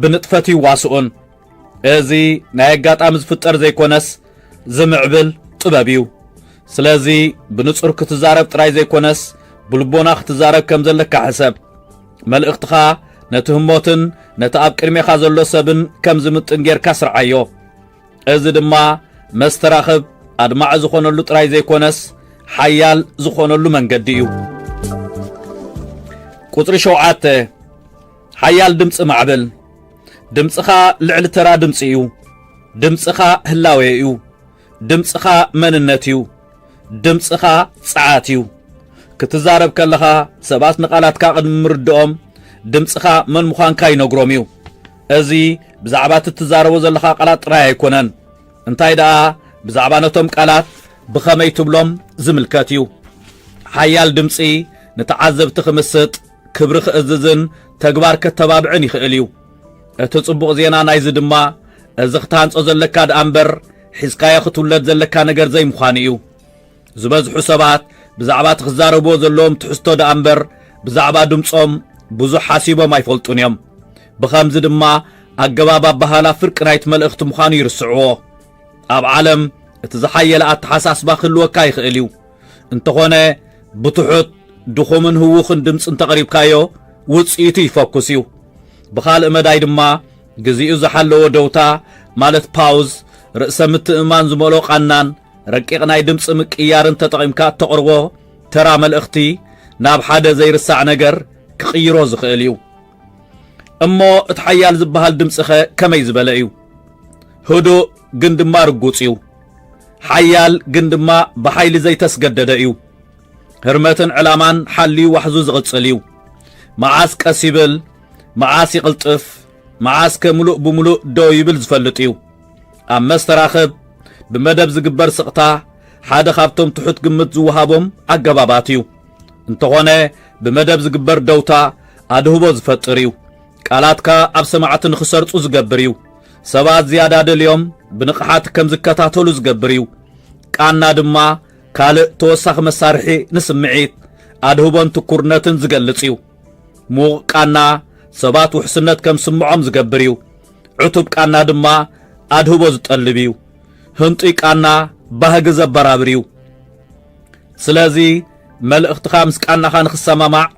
[SPEAKER 1] ብንጥፈት ይዋስኡን እዚ ናይ ኣጋጣሚ ዝፍጠር ዘይኮነስ ዝምዕብል ጥበብ እዩ ስለዚ ብንጹር ክትዛረብ ጥራይ ዘይኮነስ ብልቦና ክትዛረብ ከም ዘለካ ሕሰብ መልእኽትኻ ነቲ ህሞትን ነቲ ኣብ ቅድሜኻ ዘሎ ሰብን ከም ዝምጥን ጌርካ ስርዓዮ እዚ ድማ መስተራኽብ ኣድማዕ ዝኾነሉ ጥራይ ዘይኮነስ ሓያል ዝኾነሉ መንገዲ እዩ ቁጥሪ 7 ሓያል ድምፂ ማዕበል ድምፅኻ ልዕሊ ተራ ድምፂ እዩ ድምፅኻ ህላዌ እዩ ድምፅኻ መንነት እዩ ድምፅኻ ጸዓት እዩ ክትዛረብ ከለኻ ሰባት ንቓላትካ ቅድሚ ምርድኦም ድምፅኻ መን ምዃንካ ይነግሮም እዩ እዚ ብዛዕባ እትዛረቦ ዘለኻ ቃላት ጥራይ ኣይኮነን እንታይ ደኣ ብዛዕባ ነቶም ቃላት ብኸመይ ትብሎም ዝምልከት እዩ ሓያል ድምፂ ንተዓዘብቲ ክምስጥ ክብሪ ክእዝዝን ተግባር ከተባብዕን ይኽእል እዩ እቲ ጽቡቕ ዜና ናይዚ ድማ እዚ ክትሃንጾ ዘለካ ደኣ እምበር ሒዝካዮ ክትውለድ ዘለካ ነገር ዘይምዃኑ እዩ ዝበዝሑ ሰባት ብዛዕባ ትኽዛረብዎ ዘለዎም ትሕዝቶ ደኣ እምበር ብዛዕባ ድምፆም ብዙሕ ሓሲቦም ኣይፈልጡን እዮም ብኸምዚ ድማ ኣገባብ ኣባህላ ፍርቂ ናይቲ መልእኽቲ ምዃኑ ይርስዕዎ ኣብ ዓለም እቲ ዝሓየለ ኣተሓሳስባ ክህልወካ ይኽእል እዩ እንተኾነ ብትሑት ድኹምን ህውኽን ድምፂ እንተቐሪብካዮ ውፅኢቱ ይፈኩስ እዩ ብኻልእ መዳይ ድማ ግዜኡ ዝሓለዎ ደውታ ማለት ፓውዝ ርእሰ ምትእማን ዝመልኦ ቃናን ረቂቕ ናይ ድምፂ ምቅያርን ተጠቒምካ እተቕርቦ ተራ መልእኽቲ ናብ ሓደ ዘይርሳዕ ነገር ክቕይሮ ዝኽእል እዩ እሞ እቲ ሓያል ዝበሃል ድምፂኸ ከመይ ዝበለ እዩ ህዱእ ግን ድማ ርጉፅ እዩ ሓያል ግን ድማ ብሓይሊ ዘይተስገደደ እዩ ህርመትን ዕላማን ሓልዩ ዋሕዙ ዝቕጽል እዩ መዓስ ቀስ ይብል መዓስ ይቕልጥፍ መዓስ ከምሉእ ብምሉእ ደው ይብል ዝፈልጥ እዩ ኣብ መስተራኽብ ብመደብ ዝግበር ስቕታ ሓደ ካብቶም ትሑት ግምት ዝወሃቦም ኣገባባት እዩ እንተኾነ ብመደብ ዝግበር ደውታ ኣድህቦ ዝፈጥር እዩ ቃላትካ ኣብ ሰማዕቲ ንኽሰርጹ ዝገብር እዩ ሰባት ዝያዳ ደልዮም ብንቕሓት ከም ዝከታተሉ ዝገብር እዩ ቃና ድማ ካልእ ተወሳኺ መሳርሒ ንስምዒት ኣድህቦን ትኩርነትን ዝገልጽ እዩ ሙቕ ቃና ሰባት ውሕስነት ከም ስምዖም ዝገብር እዩ ዕቱብ ቃና ድማ ኣድህቦ ዝጠልብ እዩ ህንጡይ ቃና ባህጊ ዘበራብር እዩ ስለዚ መልእኽትኻ ምስ ቃናኻ ንኽሰማማዕ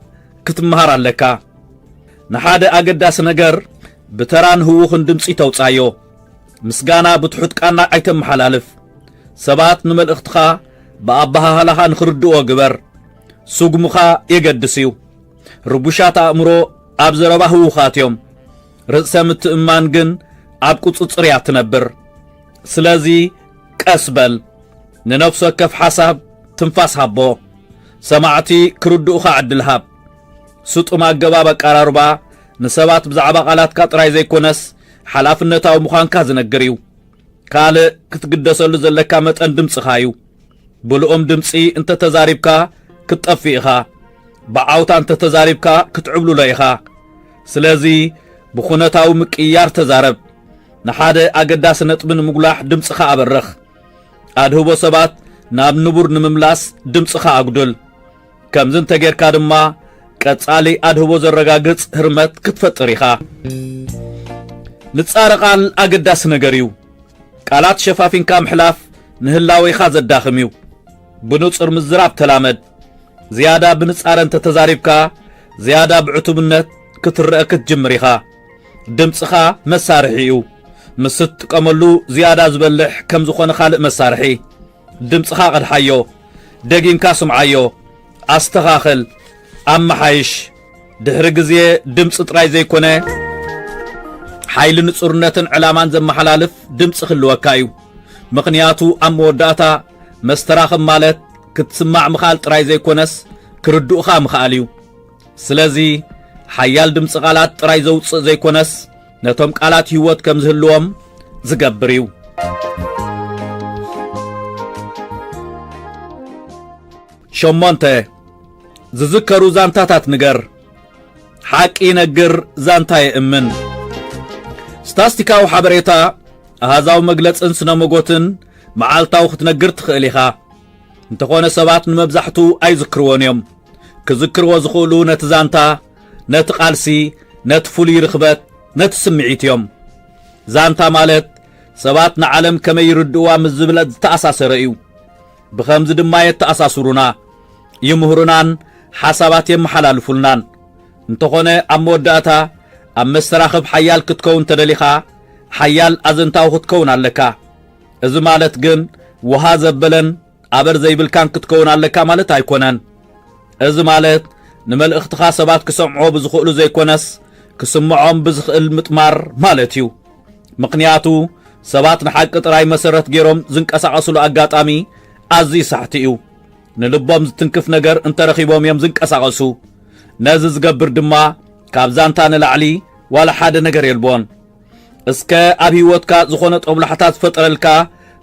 [SPEAKER 1] ክትምሃር ኣለካ ንሓደ ኣገዳሲ ነገር ብተራን ህውኽን ድምፂ ተውፃዮ ምስጋና ብትሑት ቃና ኣይተመሓላልፍ ሰባት ንመልእኽትኻ ብኣባሃህላኻ ንኽርድኦ ግበር ስጉሙኻ የገድስ እዩ ርቡሻት ኣእምሮ ኣብ ዘረባ ህውኻት እዮም ርእሰ ምትእማን ግን ኣብ ቁፅፅር እያ ትነብር ስለዚ ቀስ በል ንነፍሲ ወከፍ ሓሳብ ትንፋስ ሃቦ ሰማዕቲ ክርድኡኻ ዕድል ሃብ ስጡም ኣገባብ ኣቀራርባ ንሰባት ብዛዕባ ቃላትካ ጥራይ ዘይኮነስ ሓላፍነታዊ ምዃንካ ዝነግር እዩ ካልእ ክትግደሰሉ ዘለካ መጠን ድምፅኻ እዩ ብልኦም ድምፂ እንተተዛሪብካ ክትጠፍእ ኢኻ ብዓውታ እንተተዛሪብካ ክትዕብሉሎ ኢኻ ስለዚ ብኹነታዊ ምቅያር ተዛረብ ንሓደ ኣገዳሲ ነጥቢ ንምጉላሕ ድምፅኻ ኣበርኽ ኣድህቦ ሰባት ናብ ንቡር ንምምላስ ድምፅኻ ኣጉድል ከምዚ እንተጌርካ ድማ ቀጻሊ ኣድህቦ ዘረጋግጽ ህርመት ክትፈጥር ኢኻ ንጻረ ቃል ኣገዳሲ ነገር እዩ ቃላት ሸፋፊንካ ምሕላፍ ንህላወይኻ ዘዳኽም እዩ ብንጹር ምዝራብ ተላመድ ዝያዳ ብንጻረ እንተተዛሪብካ ዝያዳ ብዕቱብነት ክትርአ ክትጅምር ኢኻ ድምፅኻ መሳርሒ እዩ ምስ ትጥቀመሉ ዝያዳ ዝበልሕ ከም ዝኾነ ካልእ መሳርሒ ድምፅኻ ቀድሓዮ ደጊምካ ስምዓዮ ኣስተኻኽል ኣመሓይሽ ድሕሪ ግዜ ድምፂ ጥራይ ዘይኮነ ሓይሊ ንጹርነትን ዕላማን ዘመሓላልፍ ድምፂ ክህልወካ እዩ ምኽንያቱ ኣብ መወዳእታ መስተራኽብ ማለት ክትስማዕ ምኽኣል ጥራይ ዘይኮነስ ክርድኡኻ ምኽኣል እዩ ስለዚ ሓያል ድምፂ ቃላት ጥራይ ዘውፅእ ዘይኮነስ ነቶም ቃላት ህይወት ከም ዝህልዎም ዝገብር እዩ ሸሞንተ ዝዝከሩ ዛንታታት ንገር ሓቂ ነግር ዛንታ የእምን ስታስቲካዊ ሓበሬታ ኣሃዛዊ መግለፅን ስነ መጎትን መዓልታዊ ክትነግር ትኽእል ኢኻ እንተኾነ ሰባት ንመብዛሕቱ ኣይዝክርዎን እዮም ክዝክርዎ ዝኽእሉ ነቲ ዛንታ ነቲ ቃልሲ ነቲ ፍሉይ ርኽበት ነቲ ስምዒት እዮም ዛንታ ማለት ሰባት ንዓለም ከመይ ይርድእዋ ምስ ዝብለጥ ዝተኣሳሰረ እዩ ብኸምዚ ድማ የተኣሳስሩና ይምህሩናን ሓሳባት የመሓላልፉልናን እንተኾነ ኣብ መወዳእታ ኣብ መስተራኽብ ሓያል ክትከውን ተደሊኻ ሓያል ኣዘንታዊ ክትከውን ኣለካ እዚ ማለት ግን ውሃ ዘበለን ኣበር ዘይብልካን ክትከውን ኣለካ ማለት ኣይኮነን እዚ ማለት ንመልእኽትኻ ሰባት ክሰምዖ ብዝኽእሉ ዘይኮነስ ክስምዖም ብዝኽእል ምጥማር ማለት እዩ ምኽንያቱ ሰባት ንሓቂ ጥራይ መሰረት ገይሮም ዝንቀሳቐስሉ ኣጋጣሚ ኣዝዩ ሳሕቲ እዩ ንልቦም ዝትንክፍ ነገር እንተረኺቦም እዮም ዝንቀሳቐሱ ነዚ ዝገብር ድማ ካብ ዛንታ ንላዕሊ ዋላ ሓደ ነገር የልቦን እስከ ኣብ ህይወትካ ዝኾነ ጦብላሕታት ዝፈጠረልካ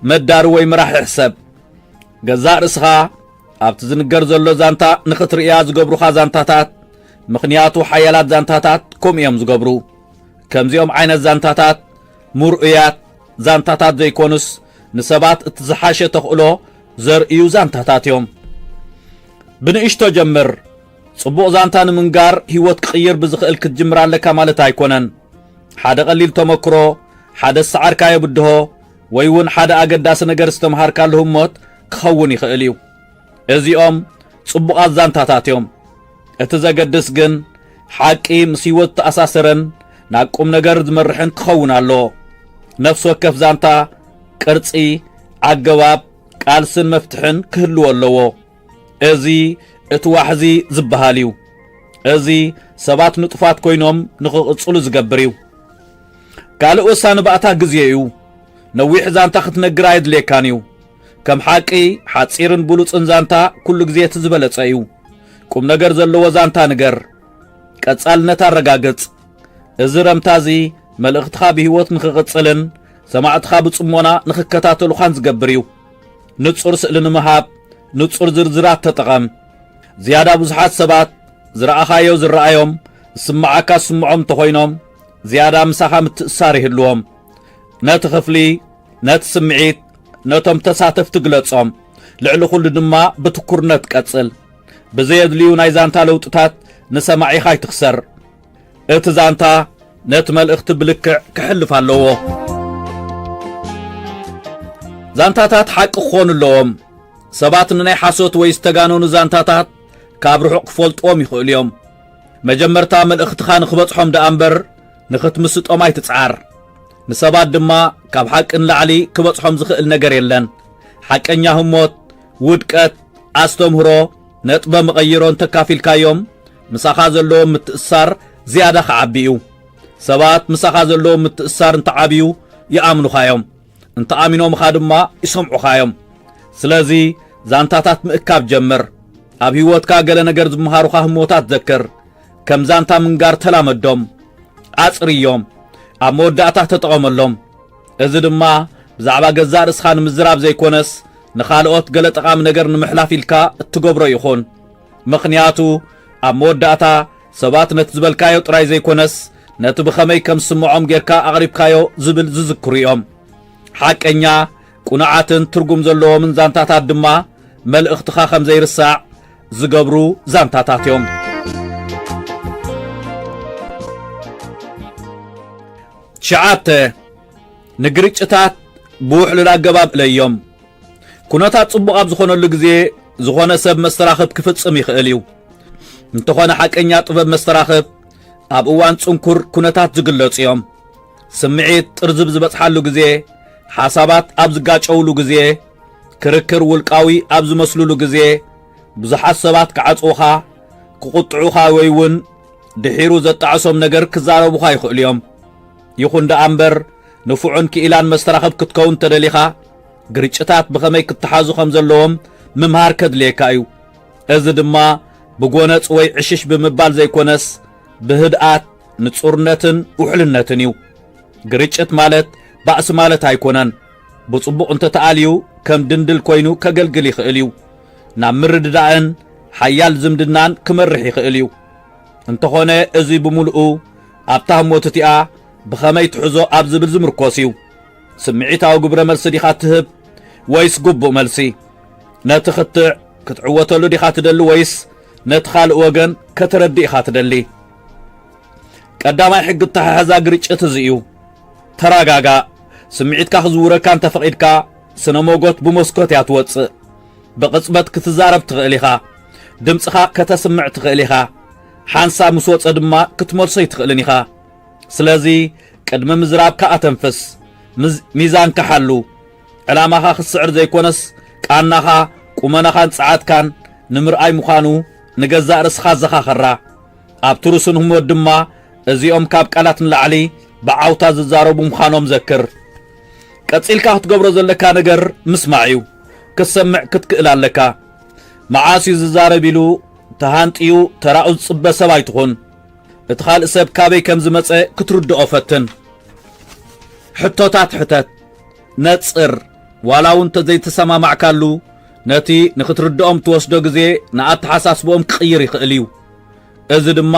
[SPEAKER 1] መዳሪ ወይ ምራሕ ይሕሰብ ገዛእ ርእስኻ ኣብቲ ዝንገር ዘሎ ዛንታ ንኽትርእያ ዝገብሩኻ ዛንታታት ምኽንያቱ ሓያላት ዛንታታት ከምኡ እዮም ዝገብሩ ከምዚኦም ዓይነት ዛንታታት ሙርኡያት ዛንታታት ዘይኮኑስ ንሰባት እቲ ዝሓሸ ተኽእሎ ዘርእዩ ዛንታታት እዮም ብንእሽቶ ጀምር ጽቡቕ ዛንታ ንምንጋር ህይወት ክቕይር ብዝኽእል ክትጅምር ኣለካ ማለት ኣይኮነን ሓደ ቀሊል ተመክሮ ሓደ ሰዓርካዮ ብድሆ ወይ እውን ሓደ ኣገዳሲ ነገር ዝተምሃርካሉ ህሞት ክኸውን ይኽእል እዩ እዚኦም ጽቡቓት ዛንታታት እዮም እቲ ዘገድስ ግን ሓቂ ምስ ህይወት ተኣሳሰረን ናብ ቁም ነገር ዝመርሕን ክኸውን ኣለዎ ነፍሲ ወከፍ ዛንታ ቅርጺ ኣገባብ ቃልስን መፍትሕን ክህልዎ ኣለዎ እዚ እቲ ዋሕዚ ዝበሃል እዩ እዚ ሰባት ንጡፋት ኮይኖም ንኽቕጽሉ ዝገብር እዩ ካልእ ወሳኒ ባእታ ግዜ እዩ ነዊሕ ዛንታ ክትነግር ኣየድልየካን እዩ ከም ሓቂ ሓጺርን ብሉፅን ዛንታ ኩሉ ግዜ እቲ ዝበለጸ እዩ ቁም ነገር ዘለዎ ዛንታ ንገር ቀጻልነት ኣረጋግጽ እዚ ረምታ እዚ መልእኽትኻ ብህይወት ንኽቕጽልን ሰማዕትኻ ብጽሞና ንኽከታተሉኻን ዝገብር እዩ ንጹር ስእሊ ንምሃብ ንጹር ዝርዝራት ተጠቐም ዝያዳ ብዙሓት ሰባት ዝረኣኻዮ ዝረኣዮም ዝስምዓካ ዝስምዖም እንተኾይኖም ዝያዳ ምሳኻ ምትእሳር ይህልዎም ነቲ ክፍሊ ነቲ ስምዒት ነቶም ተሳተፍቲ ግለጾም ልዕሊ ኩሉ ድማ ብትኩርነት ቀጽል ብዘየድልዩ ናይ ዛንታ ለውጥታት ንሰማዒኻ ይትኽሰር እቲ ዛንታ ነቲ መልእኽቲ ብልክዕ ክሕልፍ ኣለዎ ዛንታታት ሓቂ ክኾኑ ኣለዎም ሰባት ንናይ ሓሶት ወይ ዝተጋነኑ ዛንታታት ካብ ርሑቕ ክፈልጥዎም ይኽእሉ እዮም መጀመርታ መልእኽትኻ ንኽበጽሖም ደኣ እምበር ንኽትምስጦም ኣይትፅዓር ንሰባት ድማ ካብ ሓቂ ንላዕሊ ክበጽሖም ዝኽእል ነገር የለን ሓቀኛ ህሞት ውድቀት ኣስተምህሮ ነጥበ መቐይሮ እንተካፊልካዮም ምሳኻ ዘለዎም ምትእሳር ዝያዳ ክዓቢ እዩ ሰባት ምሳኻ ዘለዎም ምትእሳር እንተዓብዩ ይኣምኑኻዮም እንተኣሚኖምኻ ድማ ይሰምዑኻዮም ስለዚ ዛንታታት ምእካብ ጀምር ኣብ ህይወትካ ገለ ነገር ዝምሃሩኻ ህሞታት ዘክር ከም ዛንታ ምንጋር ተላመዶም ኣጽርዮም ኣብ መወዳእታ ተጠቐመሎም እዚ ድማ ብዛዕባ ገዛእ ርእስኻ ንምዝራብ ዘይኮነስ ንኻልኦት ገለ ጠቓሚ ነገር ንምሕላፍ ኢልካ እትገብሮ ይኹን ምኽንያቱ ኣብ መወዳእታ ሰባት ነቲ ዝበልካዮ ጥራይ ዘይኮነስ ነቲ ብኸመይ ከም ዝስምዖም ጌርካ ኣቕሪብካዮ ዝብል ዝዝክሩ እዮም ሓቀኛ ቁኑዓትን ትርጉም ዘለዎምን ዛንታታት ድማ መልእኽትኻ ከም ዘይርሳዕ ዝገብሩ ዛንታታት እዮም ሸዓተ ንግርጭታት ብውሕሉል ኣገባብ እለዮም ኩነታት ጽቡቕ ኣብ ዝኾነሉ ግዜ ዝኾነ ሰብ መስተራኽብ ክፍጽም ይኽእል እዩ እንተኾነ ሓቀኛ ጥበብ መስተራኽብ ኣብ እዋን ጽንኩር ኩነታት ዝግለጹ እዮም። ስምዒት ጥርዝብ ዝበጽሓሉ ግዜ፣ ሓሳባት ኣብ ዝጋጨውሉ ግዜ፣ ክርክር ውልቃዊ ኣብ ዝመስሉሉ ግዜ ብዙሓት ሰባት ክዓጽዉኻ ክቁጥዑኻ ወይ እውን ድሒሩ ዘጣዕሶም ነገር ክዛረቡኻ ይኽእሉ እዮም። ይኹን ደኣ እምበር ንፉዑን ክኢላን መስተራኸብ ክትከውን ተደሊኻ ግርጭታት ብኸመይ ክትሓዙ ከም ዘለዎም ምምሃር ከድልየካ እዩ። እዚ ድማ ብጎነጽ ወይ ዕሽሽ ብምባል ዘይኮነስ ብህድኣት ንጹርነትን ውሕልነትን እዩ። ግርጭት ማለት ባእሲ ማለት ኣይኮነን። ብጽቡቕ እንተተኣልዩ ከም ድንድል ኮይኑ ከገልግል ይኽእል እዩ። ናብ ምርድዳእን ሓያል ዝምድናን ክመርሕ ይኽእል እዩ። እንተኾነ እዚ ብምልኡ ኣብታ ህሞት እቲኣ ብኸመይ ትሕዞ ኣብ ዝብል ዝምርኮስ እዩ። ስምዒታዊ ግብረ መልሲ ዲኻ ትህብ ወይስ ግቡእ መልሲ? ነቲ ኽትዕ ክትዕወተሉ ዲኻ ትደሊ ወይስ ነቲ ካልእ ወገን ከተረዲእ ኢኻ ትደሊ? ቀዳማይ ሕጊ እተሓሓዛ ግርጭት እዚ እዩ። ተረጋጋእ። ስምዒትካ ክዝውረካ እንተፈቒድካ ስነ ሞጎት ብመስኮት እያ ትወፅእ። ብቕጽበት ክትዛረብ ትኽእል ኢኻ። ድምፅኻ ከተስምዕ ትኽእል ኢኻ። ሓንሳብ ምስ ወፀ ድማ ክትመልሶ ይትኽእልን ኢኻ። ስለዚ ቅድሚ ምዝራብካ ኣተንፍስ። ሚዛንካ ሓሉ። ዕላማኻ ክስዕር ዘይኮነስ ቃናኻ ቁመናኻን ጸዓትካን ንምርኣይ ምዃኑ ንገዛእ ርእስኻ ዘኻኽራ። ኣብቲ ርስን ህሞት ድማ እዚኦም ካብ ቃላት ንላዕሊ ብዓውታ ዝዛረቡ ምዃኖም ዘክር። ቀጺልካ ክትገብሮ ዘለካ ነገር ምስማዕ እዩ። ክትሰምዕ ክትክእል ኣለካ። መዓስ እዩ ዝዛረብ ኢሉ ተሃንጥዩ ተራኡ ዝጽበ ሰብ ኣይትኹን። እቲ ካልእ ሰብ ካበይ ከም ዝመጸ ክትርድኦ ፈትን። ሕቶታት ሕተት ነጽር። ዋላ እውን ተዘይተሰማማዕካሉ ነቲ ንኽትርድኦም ትወስዶ ግዜ ንኣተሓሳስቦኦም ክቕይር ይኽእል እዩ። እዚ ድማ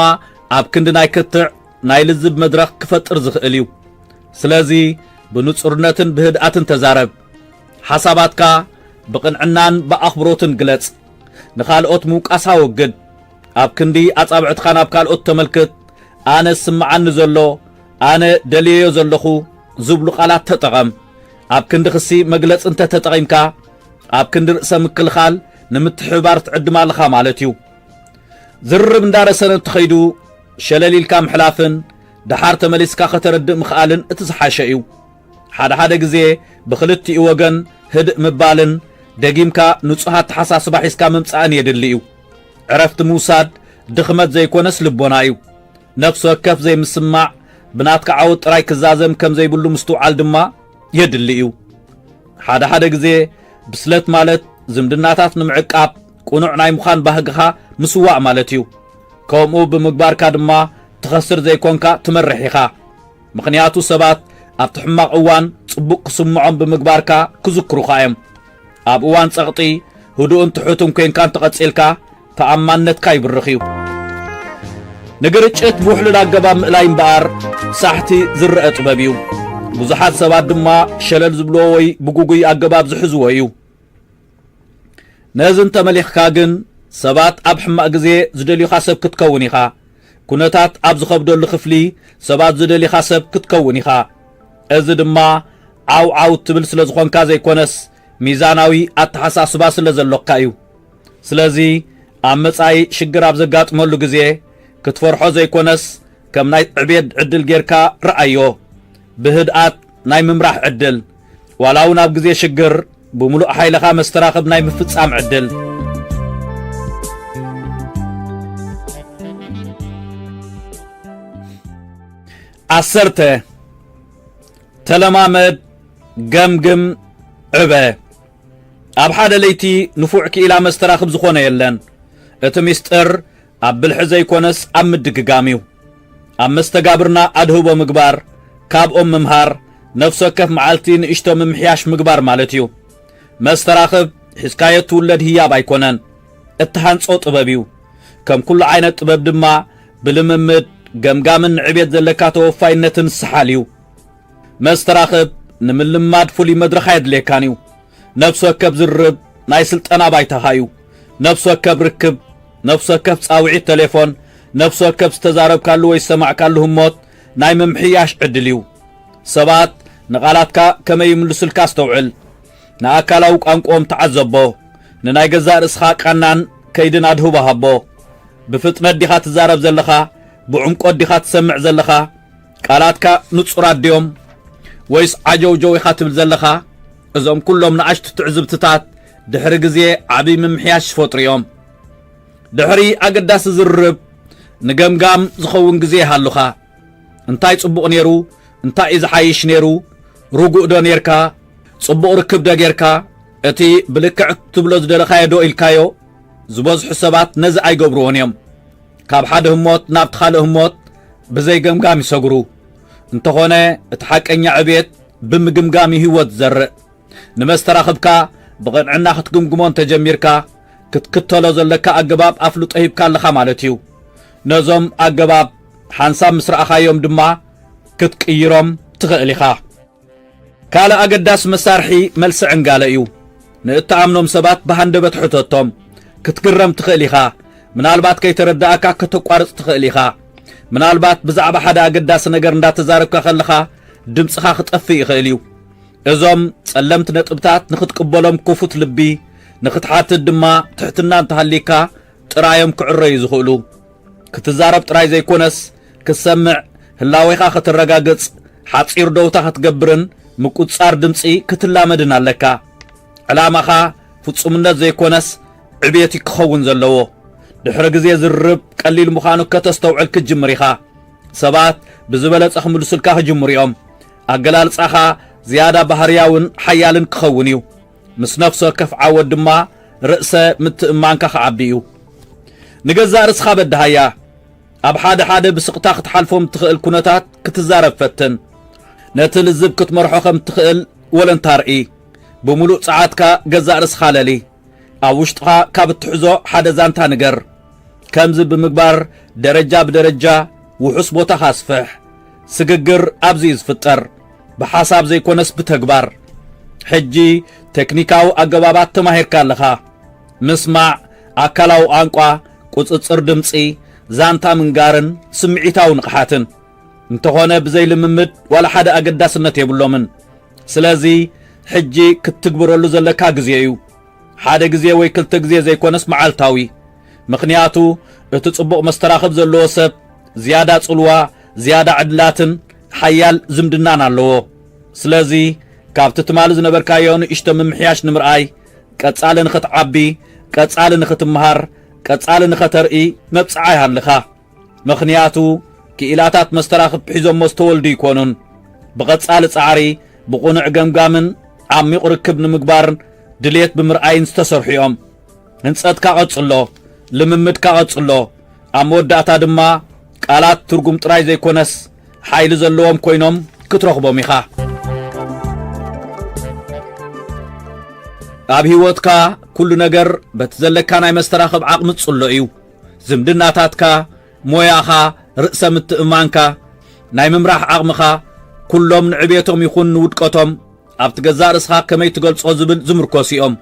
[SPEAKER 1] ኣብ ክንዲ ናይ ክትዕ ናይ ልዝብ መድረኽ ክፈጥር ዝኽእል እዩ። ስለዚ ብንጹርነትን ብህድኣትን ተዛረብ። ሓሳባትካ ብቕንዕናን ብኣኽብሮትን ግለጽ። ንኻልኦት ምውቃሳ ወግድ። ኣብ ክንዲ ኣጻብዕትኻ ናብ ካልኦት ተመልክት። ኣነ ስምዓኒ ዘሎ፣ ኣነ ደልየዮ ዘለኹ ዝብሉ ቓላት ተጠቐም። ኣብ ክንዲ ክሲ መግለጽ እንተ ተጠቒምካ ኣብ ክንዲ ርእሰ ምክልኻል ንምትሕባር ትዕድማ ኣለኻ ማለት እዩ። ዝርርብ እንዳረሰነ እንትኸይዱ ሸለሊልካ ምሕላፍን ድሓር ተመሊስካ ከተረድእ ምኽኣልን እቲ ዝሓሸ እዩ። ሓደ ሓደ ግዜ ብኽልቲኡ ወገን ህድእ ምባልን ደጊምካ ንጹሃት ተሓሳስባ ሒዝካ ምምጻእን የድሊ እዩ። ዕረፍቲ ምውሳድ ድኽመት ዘይኮነስ ልቦና እዩ። ነፍሲ ወከፍ ዘይምስማዕ ብናትካ ዓወት ጥራይ ክዛዘም ከም ዘይብሉ ምስትውዓል ድማ የድሊ እዩ። ሓደ ሓደ ግዜ ብስለት ማለት ዝምድናታት ንምዕቃብ ቁኑዕ ናይ ምዃን ባህግኻ ምስዋዕ ማለት እዩ። ከምኡ ብምግባርካ ድማ ትኸስር ዘይኮንካ ትመርሕ ኢኻ። ምኽንያቱ ሰባት ኣብቲ ሕማቕ እዋን ጽቡቕ ክስምዖም ብምግባርካ ክዝክሩኻ እዮም። ኣብ እዋን ጸቕጢ ህዱእን ትሑትን ኮንካ እንተቐጺልካ ተኣማንነትካ ይብርኽ እዩ። ንግርጭት ብውሕሉል ኣገባብ ምእላይ እምበኣር ሳሕቲ ዝርአ ጥበብ እዩ። ብዙሓት ሰባት ድማ ሸለል ዝብልዎ ወይ ብጉጉይ ኣገባብ ዝሕዝዎ እዩ። ነዚ እንተመሊኽካ ግን ሰባት ኣብ ሕማቕ ግዜ ዝደልዩኻ ሰብ ክትከውን ኢኻ። ኩነታት ኣብ ዝኸብደሉ ክፍሊ ሰባት ዝደልዩኻ ሰብ ክትከውን ኢኻ። እዚ ድማ ዓው ትብል ስለ ዝኾንካ ዘይኮነስ ሚዛናዊ ኣተሓሳስባ ስለ ዘለካ እዩ። ስለዚ ኣብ መጻኢ ሽግር ኣብ ዘጋጥመሉ ግዜ ክትፈርሖ ዘይኮነስ ከም ናይ ዕብየት ዕድል ጌርካ ረኣዮ። ብህድኣት ናይ ምምራሕ ዕድል፣ ዋላ እውን ኣብ ግዜ ሽግር ብምሉእ ሓይልኻ መስተራኸብ ናይ ምፍጻም ዕድል። ዓሰርተ ተለማመድ፣ ገምግም፣ ዕበ። ኣብ ሓደ ለይቲ ንፉዕ ክኢላ መስተራኽብ ዝኾነ የለን። እቲ ምስጢር ኣብ ብልሒ ዘይኮነስ ኣብ ምድግጋም እዩ። ኣብ መስተጋብርና ኣድህቦ ምግባር፣ ካብኦም ምምሃር፣ ነፍሲ ወከፍ መዓልቲ ንእሽቶ ምምሕያሽ ምግባር ማለት እዩ። መስተራኽብ ሒዝካዮ ትውለድ ህያብ ኣይኮነን፣ እትሃንጾ ጥበብ እዩ። ከም ኩሉ ዓይነት ጥበብ ድማ ብልምምድ ገምጋምን ንዕብየት ዘለካ ተወፋይነትን ዝሰሓል እዩ። መስተራኽብ ንምልማድ ፍሉይ መድረኽ የድልየካን እዩ። ነፍሲ ወከፍ ዝርርብ ናይ ስልጠና ባይታኻ እዩ። ነፍሲ ወከፍ ርክብ፣ ነፍሲ ወከፍ ጻውዒት ቴሌፎን፣ ነፍሲ ወከፍ ዝተዛረብካሉ ወይ ዝሰማዕካሉ ህሞት ናይ ምምሕያሽ ዕድል እዩ። ሰባት ንቓላትካ ከመይ ይምልሱልካ ዝተውዕል፣ ንኣካላዊ ቋንቋኦም ተዓዘቦ፣ ንናይ ገዛእ ርእስኻ ቃናን ከይድን ኣድህቦ ሃቦ። ብፍጥነት ዲኻ ትዛረብ ዘለኻ بعمق وديخات تسمع زلخا قالاتك نصرات ديوم ويس عجو جوي خاتب زلخا إذا كلهم نعشت تعزب تتات دحري جزي عبي ممحياش فطريوم دحري أقداس زرب نجمجام زخون جزي هاللخا انتاي صبق نيرو انتاي إذا حايش نيرو رجوع دو نيركا صبق ركب دا جيركا اتي بلكع تبلوز دلخايا دو إلكايو زبوز حسابات نزع أي قبرون يوم كاب حد هموت نابت خال هموت بزي جمجام يسقرو انت هنا اتحك اني عبيت بمجمجامي هو تزرق نمستراخبكا بغنعنا ختجمجمون تجميركا كتكتلو زلكا أجباب أفلو طيبكا لخا مالتيو نظم أجباب حنساب مسرعخا يوم دما كتكيروم تغقليخا كالا أقداس مسارحي ملسع انقاليو نتعامنوم سبات بهندبت حتوتوم كتكرم تغقليخا من البات كي ترداكا كتقارص تغقليخا من البات بزعب حدا أقداس نقر ندا تزاربكا خلخا دمسخا خطفي يخيليو إزوم سلمت نطبتات نخت قبولهم كفوت لبي نخت حات الدما تحتنا انتهاليكا ترايم كعري يزخولو كتزارب تراي زي كونس كسمع هلاويخا خت الرقاقص حاصير دوتا ختقبرن مقصار دمصي كتلامدنا لكا علامخا فصومنت زي كونس عبيتي كخون زلو دحر غزي زرب قليل مخانو كتستوعل كجمريخا سبات بزبلت احمد سلكا جمريوم أقلال صخا زيادة بحرياون حيالن كخونيو مس نفسه كف عود دما رأسه متأمانك خعبيو نجزا رسخا بدهايا أب حدا بسقطا ختحالفهم تخيل كونتات كتزارب فتن نتل الزب كتمرحوخم تخيل ولن تارئي بملوء ساعاتكا جزا رسخا للي أوشتها كابت تحزو حدا زانتا نقر كمزب بمقبار درجة بدرجة وحسبوتا خاسفح سققر أبزيز فتر بحساب زي كونس بتكبر حجي تكنيكاو أقبابات تماهير كالخا مسمع أكلاو أنقوا قصصر دمصي زانتا منقارن سمعيتاو نقحاتن انتخونا بزي لممد ولا حدا أقداسنت يبلو من سلازي حجي كتكبرولو زلكا قزيو حدا قزي وي كلت قزي زي كونس معالتاوي مخنياتو اتتصبق مستراخب زلو سب زيادة صلوة زيادة عدلاتن حيال زمدنان اللو سلازي كابت تمالز نبركايون اشتم محياش نمرأي كتسال نخت عبي كتسال نخت مهار كتسال نخت رئي مبسعاي هاللخا مخنياتو كإلاتات مستراخب بحيزم مستول دي كونون بغتسال صعاري بقونع قمقامن عمي قركب نمقبارن دليت بمرأين ستسرحيهم ننسات كاقص اللو لممد كاقص اللو عمود داتا دما قالات ترقم تراي زي كونس حايل زلوهم كوينوم كترخبو ميخا أب هيوتكا كل نجر بتزلكا ناي مستراخب عقم تصلو إيو زمدنا تاتكا موياخا رأسا متأمانكا ناي ممراح عقمخا كلهم نعبيتهم يخون ودكتهم أبتقزار اسخا كمي تقول صوزبل زمركوسيهم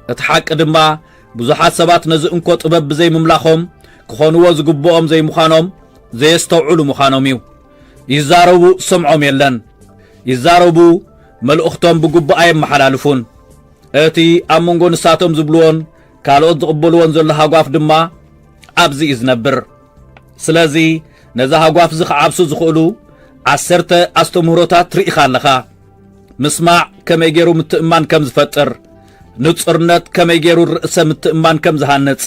[SPEAKER 1] اتحاك ادما بزحات سبات نزئنكو طبب بزي مملاخهم كخونوا زقبوهم زي مخانهم زي يستوعلو مخانهم يزاربو سمعهم يلن يزاربو ملؤختهم بقبو أيام محلالفون اتي أمونغو نساتهم زبلون كالوت زقبلون زلها قواف دما عبزي إزنبر سلازي نزاها قواف زخ عبسو زخولو عسرت أستمهروتات رئيخان لخا مسمع كما يجيرو متأمان كم زفتر نتصرنت كما يجيرو الرئيس متأمان كم زهانت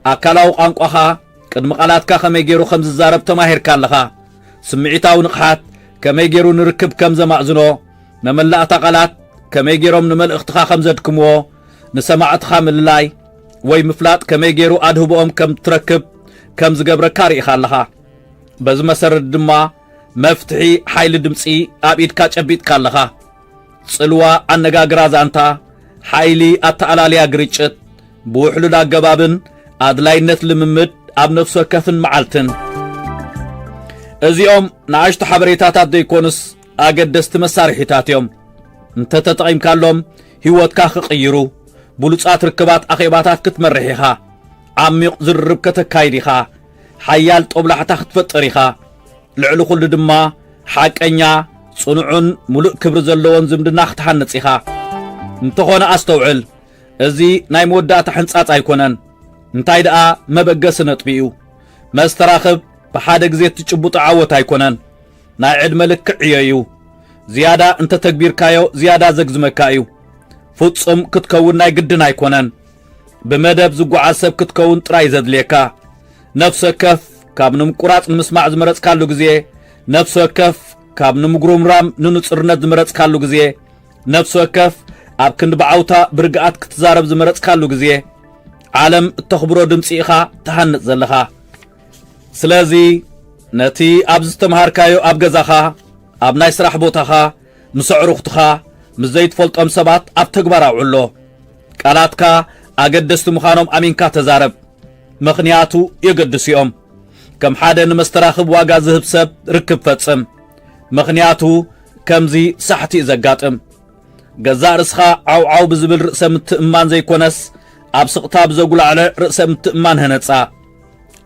[SPEAKER 1] أكلاو قانقوها قد مقالاتكا كما يجيرو خمز الزارب تماهير كان لخا سمعيتاو نقحات كما يجيرو نركب كم زمعزنو نملا تقالات كما يجيرو نمل اختخا خمزدكمو نسمعتخا من اللاي وي مفلات كما يجيرو أدهبوهم كم تركب كم زقبر كاري خان لخا بز مسر الدما مفتحي حيل دمسي أبيد كاج أبيد كان لخا صلوا أنجا جرازانتا حيلي أتعلاليا جريتشت بوحلو دا جبابن أدلاينت لممد أب نفسه كفن معلتن ازيوم نعشت حبريتاتات دي كونس أقدست مسارحيتاتيوم انت تتقيم كاللوم هيوت كاخ قيرو بلوصات ركبات أخيباتات كتمرحيخا عميق زرب كتكايديخا حيال طبلحتا ختفتريخا لعلو كل دما حاكنيا صنعون ملؤ كبر زلون زمدنا ختحنصيخا انتخونا أستوعل ازي ناي مودات حنصات ايكونن انتاي دقا مبقس نطبيو مستراخب بحادة جزيت تشبط عوت هيكونن ناعد ملك عيايو زيادة انت تكبير كايو زيادة زقز مكايو فوتصم كتكون ناي قدن هيكونن بمدب زقو عسب كتكون تراي زدليكا نفس كف كابنم قراط مسمع زمرت كالو جزيه نفس كف كابنم قروم رام ننصرنت زمرت كالو جزيه نفس كف اب كند بعوتا برقات كتزارب زمرت كالو جزيه عالم التخبرو دمصيخا تهنت زلخا سلازي نتي ابز تمهاركايو اب غزاخا اب ناي سراح بوتاخا مسعروختخا مزيت فولطم سبات اب تغبار اولو قالاتكا اگدست مخانوم امينكا تزارب مخنياتو يقدسيوم كم حدا نمستراخب واغا زهب سب ركب فتصم مخنياتو كمزي صحتي زقاطم غزا رسخا عو بزبل رأسم تأمان زي كونس اب سقطاب زوغل على رأسم تأمان هنصا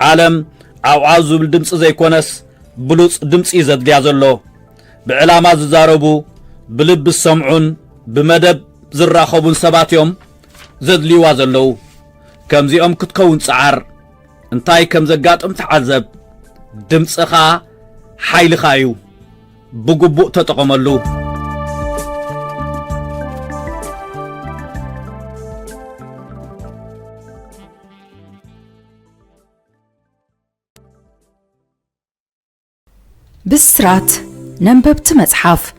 [SPEAKER 1] عالم عو زبل دمص زي كونس بلوص دمص يزد ليازلو بعلامات ززاربو بلب السمعون بمدب زراخبون سباتيوم زد ليوازلو كمزي كتكون صعر انتاي كم زقاطم تعذب دمصخا حيل خايو بقبو تتقملو
[SPEAKER 2] بسرات ننببت مصحف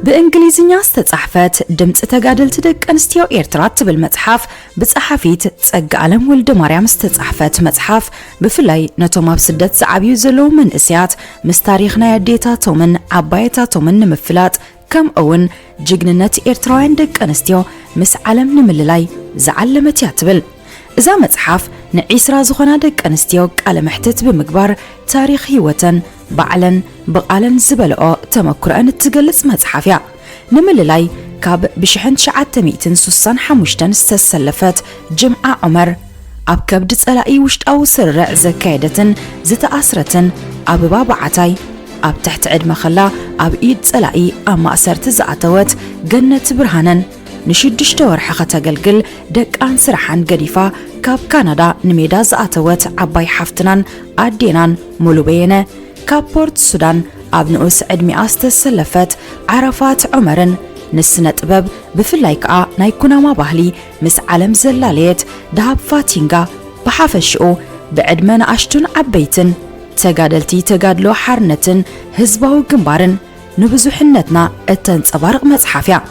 [SPEAKER 2] بإنجليزኛ ዝተጻሕፈት ድምጽ ተጋደልቲ ደቂ ኣንስትዮ ኤርትራ ትብል መጽሓፍ ብጸሓፊት ጸጋ ዓለም ወልደ ማርያም ዝተጻሕፈት መጽሓፍ ብፍላይ ነቶም ኣብ ስደት ዝዓብዩ ዘለዉ መንእስያት ምስ ታሪኽ ናይ ኣዴታቶምን ዓባይታቶምን ንምፍላጥ ከምኡውን ጅግንነት ኤርትራውያን ደቂ ኣንስትዮ ምስ ዓለም ንምልላይ ዝዓለመት እያ ትብል እዛ መጽሓፍ ንዒስራ ዝኾና ደቂ ኣንስትዮ ቃለ መሕትት ብምግባር ታሪኽ ህይወተን بعلن بقالن زبلقو تمكرأن تجلس مصحفيا نمللاي كاب بشحن شعات ميتن سوسان حموشتن استسلفت جمعة عمر اب كبد صلاقي وشت او سرع زكايدتن زتأسرتن اب بابا عتاي اب تحت عد مخلا اب ايد صلاقي اما اسرت زعتوت جنة برهانن نشدش تورح خطاقلقل دك ان سرحان قديفا كاب كندا نميدا زعتوت عباي حفتنان ادينان مولوبينه كابورت السودان ابنؤس عدمي استسلفت عرفات عمرن نسنة طبب بفلايكا نايكونا ما باهلي مس عالم زلاليت دهب فاتينغا بحافشو بعدمن اشتون عبيتن تقادلتي تقادلو حرنتن هزباو جنبارن نبزوحنتنا التنصبارق مصحفيا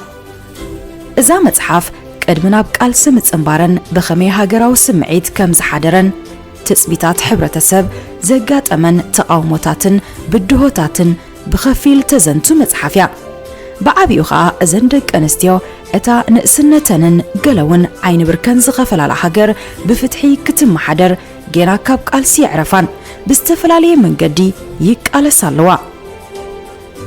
[SPEAKER 2] اذا مصحف قدمنا بقال سمت انبارن بخمي هاجراو سمعيت كم زحادرن تثبيتات حبرتسب زقات أمن تقاوموتاتن بدهوتاتن بخفيل تزنتو مصحفيا بعبيوخا زندق أنستيو اتا نقسنتنن قلون عين بركن زغفل على حجر بفتحي كتم محدر جينا كاب قالسي عرفان بستفلالي من قدي يك على سالوا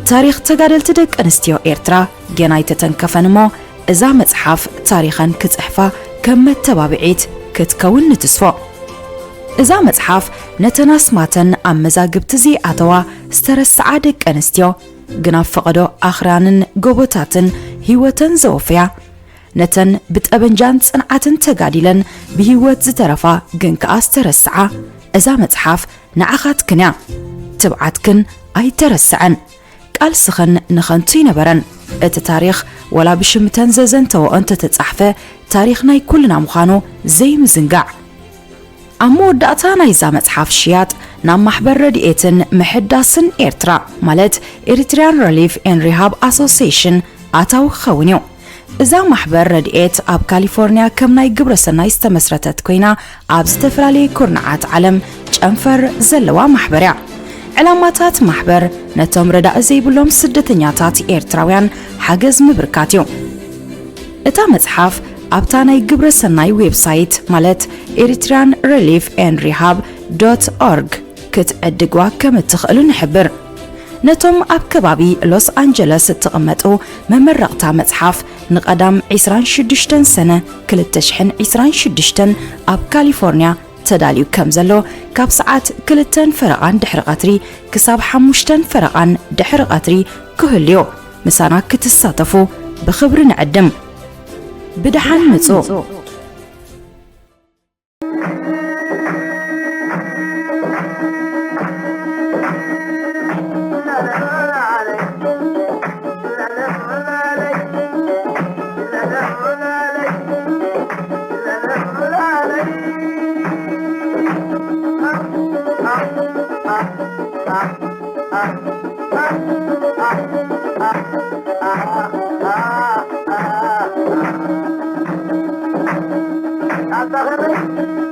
[SPEAKER 2] تاريخ تقادل تدق أنستيو إيرترا جينا يتتنكفنمو إذا مصحف تاريخا كتصحفا كم التبابعيت كتكون نتسفو إذا مصحف نتناس ماتن أم مزاقبت زي أتوا سترسع دك أنستيو جناب فقدو آخرانن قوبوتاتن هيوتن زوفيا نتن بتأبنجان صنعاتن تقاديلن بهيوت زترفا جنك أسترسعا إذا مصحف نعخات كنيا تبعاتكن أي ترسعن قال سخن نخنتي نبرن ات تاريخ ولا بشمتن ززنتو أنت تتصحفه تاريخنا كلنا مخانو زي مزنقع أمور داتانا إذا مصحف شيات نام محبر رديئتن محداسن إيرترا مالت Eritrean Relief and Rehab Association أتاو خونيو إذا محبر رديئت أب كاليفورنيا كم ناي قبرسنا استمسرتت كوينا أب استفرالي كورنعات علم جنفر زلوا محبريا علاماتات محبر نتوم رداء زي بلوم سدتنياتات إيرتراويان حاجز مبركاتيو إتا مصحف أبتاني قبر سناي ويب سايت مالت eritreanreliefandrehab.org كت أدقوا كم تخلو نحبر نتوم أب كبابي لوس أنجلس تقمتو ممرقتا مصحف نقدام 26 سنة كل التشحن 26 أب كاليفورنيا تداليو كمزلو كاب ساعات كلتن فرقان دحر قطري كساب 5 فرقان دحر قطري كهليو مسانا كتساتفو بخبر نعدم بدحان مصو
[SPEAKER 3] أتخرج